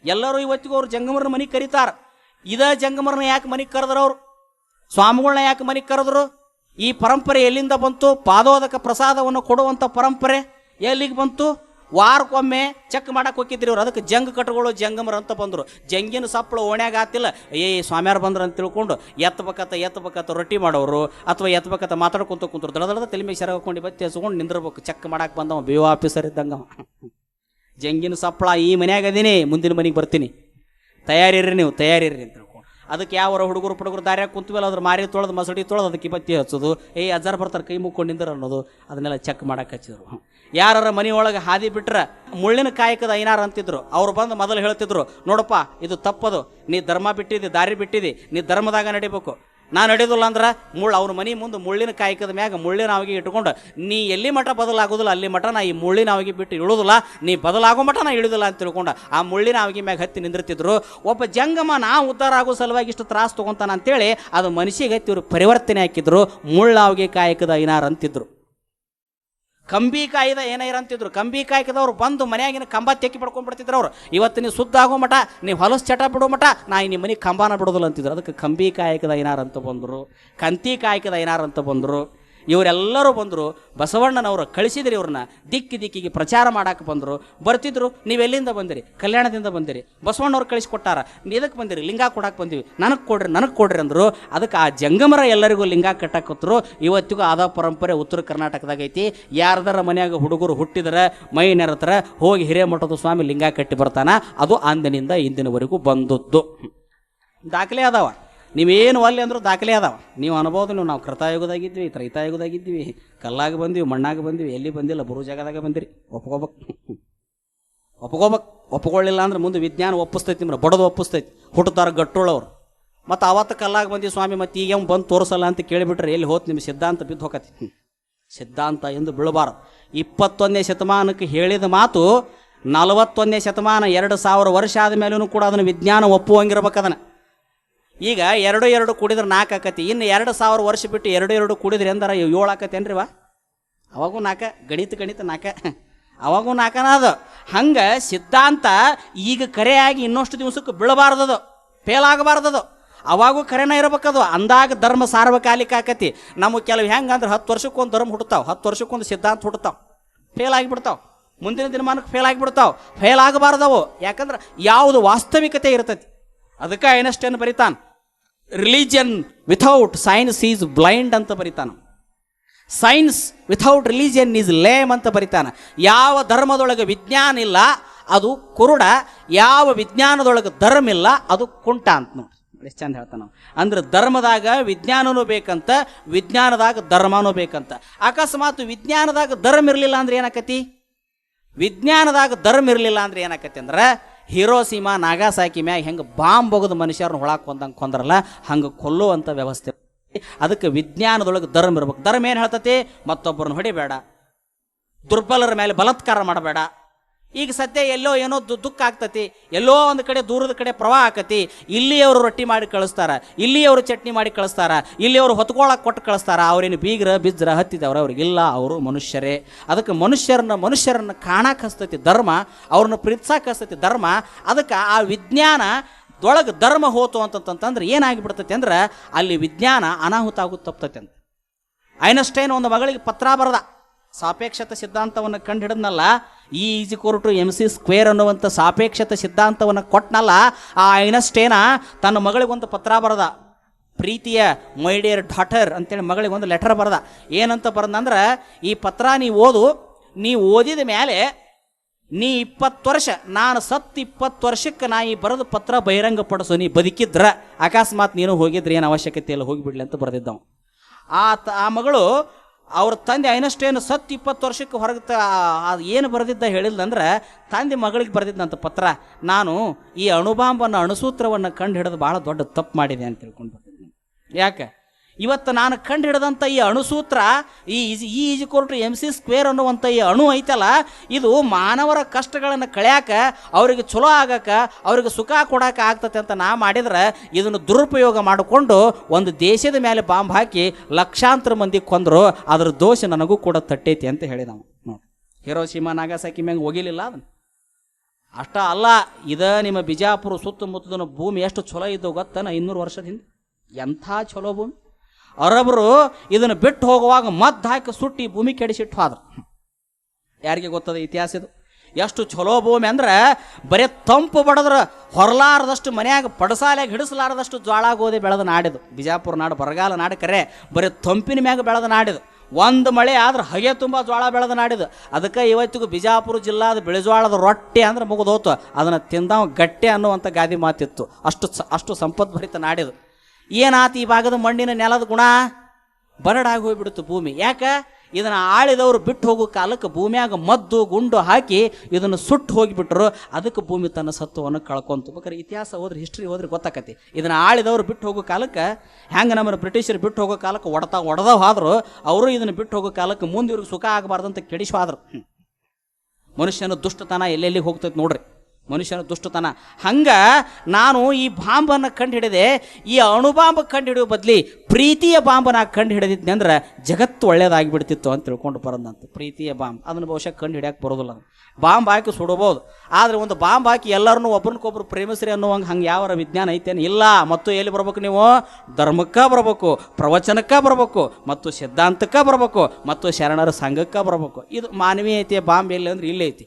ಎಲ್ಲರೂ ಇವತ್ತಿಗೂ ಅವ್ರು ಜಂಗಮರನ್ನ ಮನೆಗೆ ಕರೀತಾರೆ. ಇದೇ ಜಂಗಮರನ್ನ ಯಾಕೆ ಮನೆಗೆ ಕರೆದ್ರು? ಅವರು ಸ್ವಾಮಿಗಳನ್ನ ಯಾಕೆ ಮನೆಗೆ ಕರೆದ್ರು? ಈ ಪರಂಪರೆ ಎಲ್ಲಿಂದ ಬಂತು? ಪಾದೋದಕ ಪ್ರಸಾದವನ್ನು ಕೊಡುವಂಥ ಪರಂಪರೆ ಎಲ್ಲಿಗೆ ಬಂತು? ವಾರಕ್ಕೊಮ್ಮೆ ಚೆಕ್ ಮಾಡಕ್ಕೆ ಹೋಗಿದ್ರಿ ಇವ್ರು. ಅದಕ್ಕೆ ಜಂಗ್ ಕಟ್ಗಳು ಜಂಗಮರ ಅಂತ ಬಂದರು. ಜಂಗಿನ ಸಪ್ಪಳು ಓಣ್ಯಾಗ ಆತಿಲ್ಲ, ಸ್ವಾಮ್ಯಾರು ಬಂದ್ರು ಅಂತ ತಿಳ್ಕೊಂಡು ಎತ್ತಬೇಕತ್ತ ರೊಟ್ಟಿ ಮಾಡೋರು ಅಥವಾ ಎತ್ತಬೇಕತ್ತ ಮಾತಾಡ್ಕೊಂತ ಕುಂತರು. ದಳದಳದ ತಲೆ ಮೇಲೆ ಸೆರಗ ಹಾಕೊಂಡು ಬತ್ತಿ ಹಚ್ಕೊಂಡು ನಿಂದಿರ್ಬೇಕು. ಚೆಕ್ ಮಾಡಕ್ಕೆ ಬಂದವ ಬಿ ಒ ಆಫೀಸರ್ ಇದ್ದಂಗ. ಜಂಗಿನ ಸಪ್ಪಳ ಈ ಮನ್ಯಾಗ ಅದೀನಿ, ಮುಂದಿನ ಮನೆಗೆ ಬರ್ತೀನಿ, ತಯಾರಿರ್ರಿ ನೀವು, ತಯಾರಿರ್ರಿ ಅಂತ ತಿಳ್ಕೊಂಡು. ಅದಕ್ಕೆ ಯಾವ ಹುಡುಗರು ಪಡುಗರು ದಾರ್ಯಾಗ ಕುಂತವಲ್ಲ ಅದ್ರ ಮಾರಿ ತೊಳೆದು ಮಸಡಿ ತೊಳೆದು ಅದಕ್ಕೆ ಬತ್ತಿ ಹಚ್ಚೋದು, ಅಜ್ಜಾರು ಬರ್ತಾರೆ ಕೈ ಮುಕ್ಕೊಂಡು ನಿಂದ್ರ ಅನ್ನೋದು, ಅದನ್ನೆಲ್ಲ ಚೆಕ್ ಮಾಡಕ್ಕೆ ಹಚ್ಚಿದ್ರು. ಯಾರ ಮನೆಯೊಳಗೆ ಹಾದಿ ಬಿಟ್ರೆ ಮುಳ್ಳಿನ ಕಾಯಕದ ಐನಾರು ಅಂತಿದ್ರು. ಅವ್ರು ಬಂದು ಮೊದಲು ಹೇಳ್ತಿದ್ರು, ನೋಡಪ್ಪ ಇದು ತಪ್ಪದು, ನೀ ಧರ್ಮ ಬಿಟ್ಟಿದ್ದಿ, ದಾರಿ ಬಿಟ್ಟಿದ್ದಿ, ನೀ ಧರ್ಮದಾಗ ನಡಿಬೇಕು. ನಾ ನಡೆಯೋದಿಲ್ಲ ಅಂದ್ರೆ ಅವ್ರ ಮನೆ ಮುಂದೆ ಮುಳ್ಳಿನ ಕಾಯಕದ ಮ್ಯಾಗ ಮುಳ್ಳಿನ ಅವಿಗೆ ಇಟ್ಕೊಂಡು ನೀ ಎಲ್ಲಿ ಮಠ ಬದಲಾಗೋದಿಲ್ಲ ಅಲ್ಲಿ ಮಠ ನಾ ಈ ಮುಳ್ಳಿನ ಅವಿಗೆ ಬಿಟ್ಟು ಇಳುವುದಿಲ್ಲ, ನೀ ಬದಲಾಗೋ ಮಠ ನಾ ಇಳಿದಿಲ್ಲ ಅಂತ ತಿಳ್ಕೊಂಡು ಆ ಮುಳ್ಳಿನ ಅವಿಗೆ ಮ್ಯಾಗ ಹತ್ತಿ ನಿಂದಿರ್ತಿದ್ರು. ಒಬ್ಬ ಜಂಗಮ ನಾ ಉದ್ಧಾರ ಆಗೋ ಸಲುವಾಗಿ ಇಷ್ಟು ತ್ರಾಸು ತೊಗೊಂತಾನ ಅಂತೇಳಿ ಅದು ಮನುಷ್ಯಗೆ ಹತ್ತಿ ಇವರು ಪರಿವರ್ತನೆ ಹಾಕಿದ್ರು. ಮುಳ್ಳಾವಿಗೆ ಕಾಯಕದ ಐನಾರು ಅಂತಿದ್ರು. ಕಂಬಿ ಕಾಯ್ದ ಏನಾರಂತಿದ್ರು. ಕಂಬಿ ಕಾಯ್ಕದವ್ರು ಬಂದು ಮನೆಯಾಗಿನ ಕಂಬ ತೆಕ್ಕಿ ಪಡ್ಕೊಂಡ್ಬಿಡ್ತಿದ್ರು. ಅವ್ರು ಇವತ್ತು ನೀವು ಶುದ್ಧ ಆಗೋ ಮಠ, ನೀವು ಹೊಲಸು ಚಟ ಬಿಡೋ ಮಠ ನಾ ನಿಮ್ಮ ಮನೆ ಕಂಬಾನ ಬಿಡೋದಿಲ್ಲ ಅಂತಿದ್ರು. ಅದಕ್ಕೆ ಕಂಬಿ ಕಾಯಕದ ಐನಾರಂತ ಬಂದರು, ಕಂತಿ ಕಾಯಕದ ಐನಾರಂತ ಬಂದರು. ಇವರೆಲ್ಲರೂ ಬಂದರು. ಬಸವಣ್ಣನವರು ಕಳಿಸಿದ್ರಿ ಇವ್ರನ್ನ ದಿಕ್ಕಿಗೆ ಪ್ರಚಾರ ಮಾಡಕ್ಕೆ ಬಂದರು. ಬರ್ತಿದ್ರು, ನೀವೆಲ್ಲಿಂದ ಬಂದಿರಿ? ಕಲ್ಯಾಣದಿಂದ ಬಂದಿರಿ. ಬಸವಣ್ಣವ್ರು ಕಳಿಸ್ಕೊಟ್ಟಾರ, ಇದಕ್ಕೆ ಬಂದಿರಿ, ಲಿಂಗ ಕೊಡಕ್ಕೆ ಬಂದಿವಿ, ನನಗೆ ಕೊಡ್ರಿ ಅಂದರು. ಅದಕ್ಕೆ ಆ ಜಂಗಮರ ಎಲ್ಲರಿಗೂ ಲಿಂಗ ಕಟ್ಟಕತ್ತರು. ಇವತ್ತಿಗೂ ಆದ ಪರಂಪರೆ ಉತ್ತರ ಕರ್ನಾಟಕದಾಗ ಐತಿ. ಯಾರ್ದಾರ ಮನ್ಯಾಗ ಹುಡುಗರು ಹುಟ್ಟಿದ್ರೆ ಮೈ ನೆರತರ ಹೋಗಿ ಹಿರೇಮಠದ ಸ್ವಾಮಿ ಲಿಂಗ ಕಟ್ಟಿ ಬರ್ತಾನ. ಅದು ಅಂದಿನಿಂದ ಇಂದಿನವರೆಗೂ ಬಂದದ್ದು ದಾಖಲೆ ಅದಾವ. ನೀವೇನು ಅಲ್ಲಿ ಅಂದರೂ ದಾಖಲೆ ಅದಾವ. ನೀವು ಅನ್ಬೋದು, ನಾವು ಕೃತಾಯುಗದಾಗಿದ್ವಿ, ತ್ರೈತಾಯುಗದಾಗಿದ್ವಿ, ಕಲ್ಲಾಗ ಬಂದ್ವಿ, ಮಣ್ಣಾಗ ಬಂದ್ವಿ, ಎಲ್ಲಿ ಬಂದಿಲ್ಲ, ಬರೋ ಜಾಗದಾಗ ಬಂದಿರಿ. ಒಪ್ಕೊಳ್ಳಿಲ್ಲ ಅಂದ್ರೆ ಮುಂದೆ ವಿಜ್ಞಾನ ಒಪ್ಪಿಸ್ತೈತಿ, ನಿಮ್ಮನ್ನ ಬಡದು ಒಪ್ಪಿಸ್ತೈತಿ. ಹುಟ್ಟುತ್ತಾರ ಗಟ್ಟುಳ್ಳವ್ರು. ಮತ್ತು ಅವತ್ತು ಕಲ್ಲಾಗ ಬಂದ್ವಿ ಸ್ವಾಮಿ, ಮತ್ತು ಈಗ ಬಂದು ತೋರಿಸಲ್ಲ ಅಂತ ಕೇಳಿಬಿಟ್ರೆ ಎಲ್ಲಿ ಹೋತ್ ನಿಮ್ಮ ಸಿದ್ಧಾಂತ ಬಿದ್ದು ಹೋಗತಿ. ಸಿದ್ಧಾಂತ ಎಂದು ಬೀಳಬಾರ್ದು. 21ನೇ ಶತಮಾನಕ್ಕೆ ಹೇಳಿದ ಮಾತು 41ನೇ ಶತಮಾನ 2000 ವರ್ಷ ಆದಮೇಲೂ ಕೂಡ ಅದನ್ನು ವಿಜ್ಞಾನ ಒಪ್ಪುವಂಗಿರ್ಬೇಕು. ಅದನ್ನು ಈಗ 2 ಕೂಡಿದ್ರೆ 4 ಆಕತಿ. ಇನ್ನು 2000 ವರ್ಷ ಬಿಟ್ಟು 2 ಕೂಡಿದ್ರೆ ಎಂದಾರ 7 ಆಕತೇನ್ರಿವ? ಅವಾಗೂ 4, ಗಣಿತ 4, ಅವಾಗೂ 4ನ ಅದು. ಹಂಗೆ ಸಿದ್ಧಾಂತ ಈಗ ಕರೆಯಾಗಿ ಇನ್ನಷ್ಟು ದಿವಸಕ್ಕೆ ಬೀಳಬಾರ್ದದು, ಫೇಲ್ ಆಗಬಾರ್ದದು. ಅವಾಗೂ ಕರೆನ ಇರಬೇಕದು. ಅಂದಾಗ ಧರ್ಮ ಸಾರ್ವಕಾಲಿಕ ಆಕತಿ. ನಮಗೆ ಕೆಲವು ಹೆಂಗೆ ಅಂದ್ರೆ 10 ವರ್ಷಕ್ಕೊಂದು ಧರ್ಮ ಹುಟ್ಟುತ್ತಾವೆ, 10 ವರ್ಷಕ್ಕೊಂದು ಸಿದ್ಧಾಂತ ಹುಟ್ಟುತ್ತಾವೆ, ಫೇಲ್ ಆಗಿಬಿಡ್ತಾವೆ. ಮುಂದಿನ ದಿನಮಾನಕ್ಕೆ ಫೇಲ್ ಆಗಿಬಿಡ್ತಾವೆ. ಫೇಲ್ ಆಗಬಾರ್ದವು. ಯಾಕಂದ್ರೆ ಯಾವುದು ವಾಸ್ತವಿಕತೆ ಇರ್ತೈತಿ. ಅದಕ್ಕೆ ಐನ್ಸ್ಟೈನ್ ಬರಿತಾನೆ, religion without science is blind ಅಂತ ಬರಿತಾನೆ. Science without religion is lame ಅಂತ ಬರಿತಾನೆ. ಯಾವ ಧರ್ಮದೊಳಗೆ ವಿಜ್ಞಾನ ಇಲ್ಲ ಅದು ಕುರುಡ, ಯಾವ ವಿಜ್ಞಾನದೊಳಗೆ ಧರ್ಮ ಇಲ್ಲ ಅದು ಕುಂಟ ಅಂತ ನೋಡಿ. ಎಷ್ಟು ಚಂದ ಹೇಳ್ತಾನೆ ನಾವು. ಅಂದ್ರೆ ಧರ್ಮದಾಗ ವಿಜ್ಞಾನನೂ ಬೇಕಂತ, ವಿಜ್ಞಾನದಾಗ ಧರ್ಮನೂ ಬೇಕಂತ. ಅಕಸ್ಮಾತ್ ವಿಜ್ಞಾನದಾಗ ಧರ್ಮ ಇರಲಿಲ್ಲ ಅಂದ್ರೆ ಏನಾಕತಿ? ವಿಜ್ಞಾನದಾಗ ಧರ್ಮ ಇರಲಿಲ್ಲ ಅಂದ್ರೆ ಏನಾಕತಿ ಅಂದ್ರೆ ಹಿರೋಸೀಮಾ ನಾಗಾಸಾಕಿ ಮ್ಯಾಗ ಹೆಂಗೆ ಬಾಂಬ್ ಬೊಗದು ಮನುಷ್ಯರನ್ನ ಹೊಳಕ್ಕೆ ಕೊಂದ್ರಲ್ಲ ಹಂಗೆ ಕೊಲ್ಲುವಂಥ ವ್ಯವಸ್ಥೆ. ಅದಕ್ಕೆ ವಿಜ್ಞಾನದೊಳಗೆ ಧರ್ಮ ಇರ್ಬೇಕು. ಧರ್ಮ ಏನು ಹೇಳ್ತತಿ? ಮತ್ತೊಬ್ಬರನ್ನ ಹೊಡಿಬೇಡ, ದುರ್ಬಲರ ಮೇಲೆ ಬಲಾತ್ಕಾರ ಮಾಡಬೇಡ. ಈಗ ಸದ್ಯ ಎಲ್ಲೋ ಏನೋ ದುಃಖ ಆಗ್ತತಿ, ಎಲ್ಲೋ ಒಂದು ಕಡೆ ದೂರದ ಕಡೆ ಪ್ರವಾಹ ಆಕತಿ, ಇಲ್ಲಿಯವರು ರೊಟ್ಟಿ ಮಾಡಿ ಕಳಿಸ್ತಾರ, ಇಲ್ಲಿಯವರು ಚಟ್ನಿ ಮಾಡಿ ಕಳಿಸ್ತಾರ, ಇಲ್ಲಿಯವರು ಹೊತ್ಕೊಳಕ್ಕೆ ಕೊಟ್ಟು ಕಳಿಸ್ತಾರ. ಅವ್ರೇನು ಬೀಗ್ರ ಬಿಜ್ರ ಹತ್ತಿದವ್ರು, ಅವ್ರಿಗಿಲ್ಲ, ಅವರು ಮನುಷ್ಯರೇ. ಅದಕ್ಕೆ ಮನುಷ್ಯರನ್ನ ಕಾಣಕ್ಕೆ ಹಸ್ತತಿ ಧರ್ಮ, ಅವ್ರನ್ನ ಪ್ರೀತಿಸಕ್ಕೆ ಹಸ್ತತಿ ಧರ್ಮ. ಅದಕ್ಕೆ ಆ ವಿಜ್ಞಾನದೊಳಗೆ ಧರ್ಮ ಹೋತು ಅಂತಂತಂದ್ರೆ ಏನಾಗಿಬಿಡ್ತೈತಿ ಅಂದ್ರೆ ಅಲ್ಲಿ ವಿಜ್ಞಾನ ಅನಾಹುತ ಆಗುತ್ತೆ, ತಪ್ತತಿ ಅಂತ. ಐನ್ಸ್ಟೈನ್ ಒಂದು ಮಗಳಿಗೆ ಪತ್ರ ಬರೆದ, ಸಾಪೇಕ್ಷತೆ ಸಿದ್ಧಾಂತವನ್ನು ಕಂಡು ಹಿಡಿದ್ನಲ್ಲ, E=mc² ಅನ್ನುವಂಥ ಸಾಪೇಕ್ಷತೆ ಸಿದ್ಧಾಂತವನ್ನು ಕೊಟ್ಟನಲ್ಲ, ಆ ಐನ್ಸ್ಟೈನ ತನ್ನ ಮಗಳಿಗೊಂದು ಪತ್ರ ಬರೆದ. ಪ್ರೀತಿಯ ಮೈ ಡಿಯರ್ ಡಾಟರ್ ಅಂತೇಳಿ ಮಗಳಿಗೊಂದು ಲೆಟರ್ ಬರೆದ. ಏನಂತ ಬರೆದಂದ್ರೆ, ಈ ಪತ್ರ ನೀವು ಓದಿದ ಮೇಲೆ ನೀ 20 ವರ್ಷ, ನಾನು ಸತ್ತು 20 ವರ್ಷಕ್ಕೆ ನಾ ಈ ಬರೆದ ಪತ್ರ ಬಹಿರಂಗ ಪಡಿಸು. ನೀ ಬದುಕಿದ್ರ ಅಕಸ್ಮಾತ್ ನೀನು ಹೋಗಿದ್ರೆ ಏನು ಅವಶ್ಯಕತೆ ಇಲ್ಲ, ಹೋಗಿಬಿಡ್ಲಿ ಅಂತ ಬರೆದಿದ್ದವು. ಆ ಮಗಳು ಅವ್ರ ತಂದೆ ಐನ್ಸ್ಟೈನ್ ಸತ್ತು 20 ವರ್ಷಕ್ಕೆ ಹೊರಗೆ ಏನು ಬರೆದಿದ್ದ ಹೇಳಿಲ್ಲಂದ್ರೆ, ತಂದೆ ಮಗಳಿಗೆ ಬರೆದಿದ್ದಂಥ ಪತ್ರ, ನಾನು ಈ ಅಣುಬಾಂಬನ್ನು ಅಣುಸೂತ್ರವನ್ನು ಕಂಡು ಹಿಡಿದು ಭಾಳ ದೊಡ್ಡ ತಪ್ಪು ಮಾಡಿದೆ ಅಂತ ತಿಳ್ಕೊಂಡು ಬರ್ತಿದ್ದೀನಿ. ಯಾಕೆ ಇವತ್ತು ನಾನು ಕಂಡು ಹಿಡಿದಂಥ ಈ ಅಣುಸೂತ್ರ, E=mc² ಅನ್ನುವಂಥ ಈ ಅಣು ಐತಲ್ಲ, ಇದು ಮಾನವರ ಕಷ್ಟಗಳನ್ನು ಕಳ್ಯಾಕ, ಅವರಿಗೆ ಚಲೋ ಆಗಕ್ಕೆ, ಅವ್ರಿಗೆ ಸುಖ ಕೊಡೋಕೆ ಆಗ್ತತೆ ಅಂತ ನಾ ಮಾಡಿದ್ರೆ, ಇದನ್ನು ದುರುಪಯೋಗ ಮಾಡಿಕೊಂಡು ಒಂದು ದೇಶದ ಮೇಲೆ ಬಾಂಬ್ ಹಾಕಿ ಲಕ್ಷಾಂತರ ಮಂದಿ ಕೊಂದರು. ಅದ್ರ ದೋಷ ನನಗೂ ಕೂಡ ತಟ್ಟೈತಿ ಅಂತ ಹೇಳಿದ ನಾವು. ನೋಡಿ, ಹಿರೋಶಿಮಾ ನಾಗಾಸಾಕಿ ಮ್ಯಾಂಗ ಹೋಗಿಲಿಲ್ಲ ಅದನ್ನು. ಅಷ್ಟ ಅಲ್ಲ, ನಿಮ್ಮ ಬಿಜಾಪುರ ಸುತ್ತಮುತ್ತದ ಭೂಮಿ ಎಷ್ಟು ಚಲೋ ಇದ್ದವು ಗೊತ್ತನ? 200 ವರ್ಷದಿಂದ ಎಂಥ ಚಲೋ ಭೂಮಿ. ಅರಬರು ಇದನ್ನು ಬಿಟ್ಟು ಹೋಗುವಾಗ ಮದ್ದು ಹಾಕಿ ಸುಟ್ಟಿ ಭೂಮಿ ಕೆಡಿಸಿಟ್ಟು ಹೋದ್ರು. ಯಾರಿಗೆ ಗೊತ್ತದ ಇತಿಹಾಸ ಇದು? ಎಷ್ಟು ಚಲೋ ಭೂಮಿ ಅಂದ್ರೆ ಬರೀ ತಂಪು ಬಡದ್ರೆ ಹೊರಲಾರದಷ್ಟು ಮನ್ಯಾಗ ಪಡಸಾಲೆಗೆ ಹಿಡಿಸಲಾರದಷ್ಟು ಜ್ವಾಳ ಗೋಧಿ ಬೆಳೆದ ನಾಡಿದು ಬಿಜಾಪುರ ನಾಡು. ಬರಗಾಲ ನಾಡು ಕರೆ, ಬರೀ ತಂಪಿನ ಮ್ಯಾಗ ಬೆಳೆದ ನಾಡಿದು. ಒಂದು ಮಳೆ ಆದ್ರೆ ಹಗೆ ತುಂಬ ಜ್ವಾಳ ಬೆಳೆದ ನಾಡಿದು. ಅದಕ್ಕೆ ಇವತ್ತಿಗೂ ಬಿಜಾಪುರ ಜಿಲ್ಲಾದ ಬಿಳಿಜ್ವಾಳದ ರೊಟ್ಟಿ ಅಂದ್ರೆ ಮುಗಿದೋತು, ಅದನ್ನು ತಿಂದವ ಗಟ್ಟೆ ಅನ್ನುವಂಥ ಗಾದಿ ಮಾತಿತ್ತು. ಅಷ್ಟು ಸಂಪದ್ಭರಿತ ನಾಡಿದು. ಏನಾತು ಈ ಭಾಗದ ಮಣ್ಣಿನ ನೆಲದ ಗುಣ? ಬರಡಾಗಿ ಹೋಗ್ಬಿಡ್ತು ಭೂಮಿ. ಯಾಕೆ? ಇದನ್ನು ಆಳಿದವರು ಬಿಟ್ಟು ಹೋಗೋ ಕಾಲಕ್ಕೆ ಭೂಮಿಯಾಗ ಮದ್ದು ಗುಂಡು ಹಾಕಿ ಇದನ್ನು ಸುಟ್ಟು ಹೋಗಿಬಿಟ್ರು. ಅದಕ್ಕೆ ಭೂಮಿ ತನ್ನ ಸತ್ವವನ್ನು ಕಳ್ಕೊಂತು. ಬೇಕಾದ್ರೆ ಇತಿಹಾಸ ಹೋದ್ರೆ, ಹಿಸ್ಟ್ರಿ ಹೋದ್ರೆ ಗೊತ್ತಾಕತಿ. ಇದನ್ನು ಆಳಿದವರು ಬಿಟ್ಟು ಹೋಗೋ ಕಾಲಕ್ಕೆ ಹೆಂಗೆ ನಮ್ಮನ್ನು ಬ್ರಿಟಿಷರು ಬಿಟ್ಟು ಹೋಗೋ ಕಾಲಕ್ಕೆ ಒಡೆದ ಹೋದ್ರು, ಅವರು ಇದನ್ನು ಬಿಟ್ಟು ಹೋಗೋ ಕಾಲಕ್ಕೆ ಮುಂದೆ ಇವ್ರಿಗೆ ಸುಖ ಆಗಬಾರ್ದಂತ ಕೆಡಿಸ್ವಾದ್ರು. ಮನುಷ್ಯನ ದುಷ್ಟತನ ಎಲ್ಲೆಲ್ಲಿ ಹೋಗ್ತೈತೆ ನೋಡ್ರಿ, ಮನುಷ್ಯನ ದುಷ್ಟತನ. ಹಂಗೆ ನಾನು ಈ ಬಾಂಬನ್ನು ಕಂಡು ಹಿಡಿದೆ. ಈ ಅಣುಬಾಂಬ್ ಕಂಡು ಹಿಡಿಯೋ ಬದಲಿ ಪ್ರೀತಿಯ ಬಾಂಬನ್ನು ಕಂಡು ಹಿಡಿದಿದ್ದೆ ಅಂದ್ರೆ ಜಗತ್ತು ಒಳ್ಳೇದಾಗಿಬಿಡ್ತಿತ್ತು ಅಂತ ತಿಳ್ಕೊಂಡು ಬರೋದಂತ. ಪ್ರೀತಿಯ ಬಾಂಬ್ ಅದನ್ನು ಬಹುಶಃ ಕಂಡು ಹಿಡಿಯೋಕೆ ಬರೋದಿಲ್ಲ. ಬಾಂಬ್ ಹಾಕಿ ಸುಡಬಹುದು, ಆದರೆ ಒಂದು ಬಾಂಬ್ ಹಾಕಿ ಎಲ್ಲರನ್ನೂ ಒಬ್ಬರಿಗೊಬ್ರು ಪ್ರೇಮಿಸ್ರಿ ಅನ್ನುವಂಗೆ ಹಂಗೆ ಯಾವ ವಿಜ್ಞಾನ ಐತೇನು? ಇಲ್ಲ. ಮತ್ತು ಎಲ್ಲಿ ಬರ್ಬೇಕು ನೀವು? ಧರ್ಮಕ್ಕೆ ಬರಬೇಕು, ಪ್ರವಚನಕ್ಕೆ ಬರಬೇಕು, ಮತ್ತು ಸಿದ್ಧಾಂತಕ್ಕೆ ಬರಬೇಕು, ಮತ್ತು ಶರಣರ ಸಂಘಕ್ಕೆ ಬರಬೇಕು. ಇದು ಮಾನವೀಯತೆಯ ಬಾಂಬ್ ಎಲ್ಲಿ ಅಂದ್ರೆ ಇಲ್ಲೇ ಐತಿ.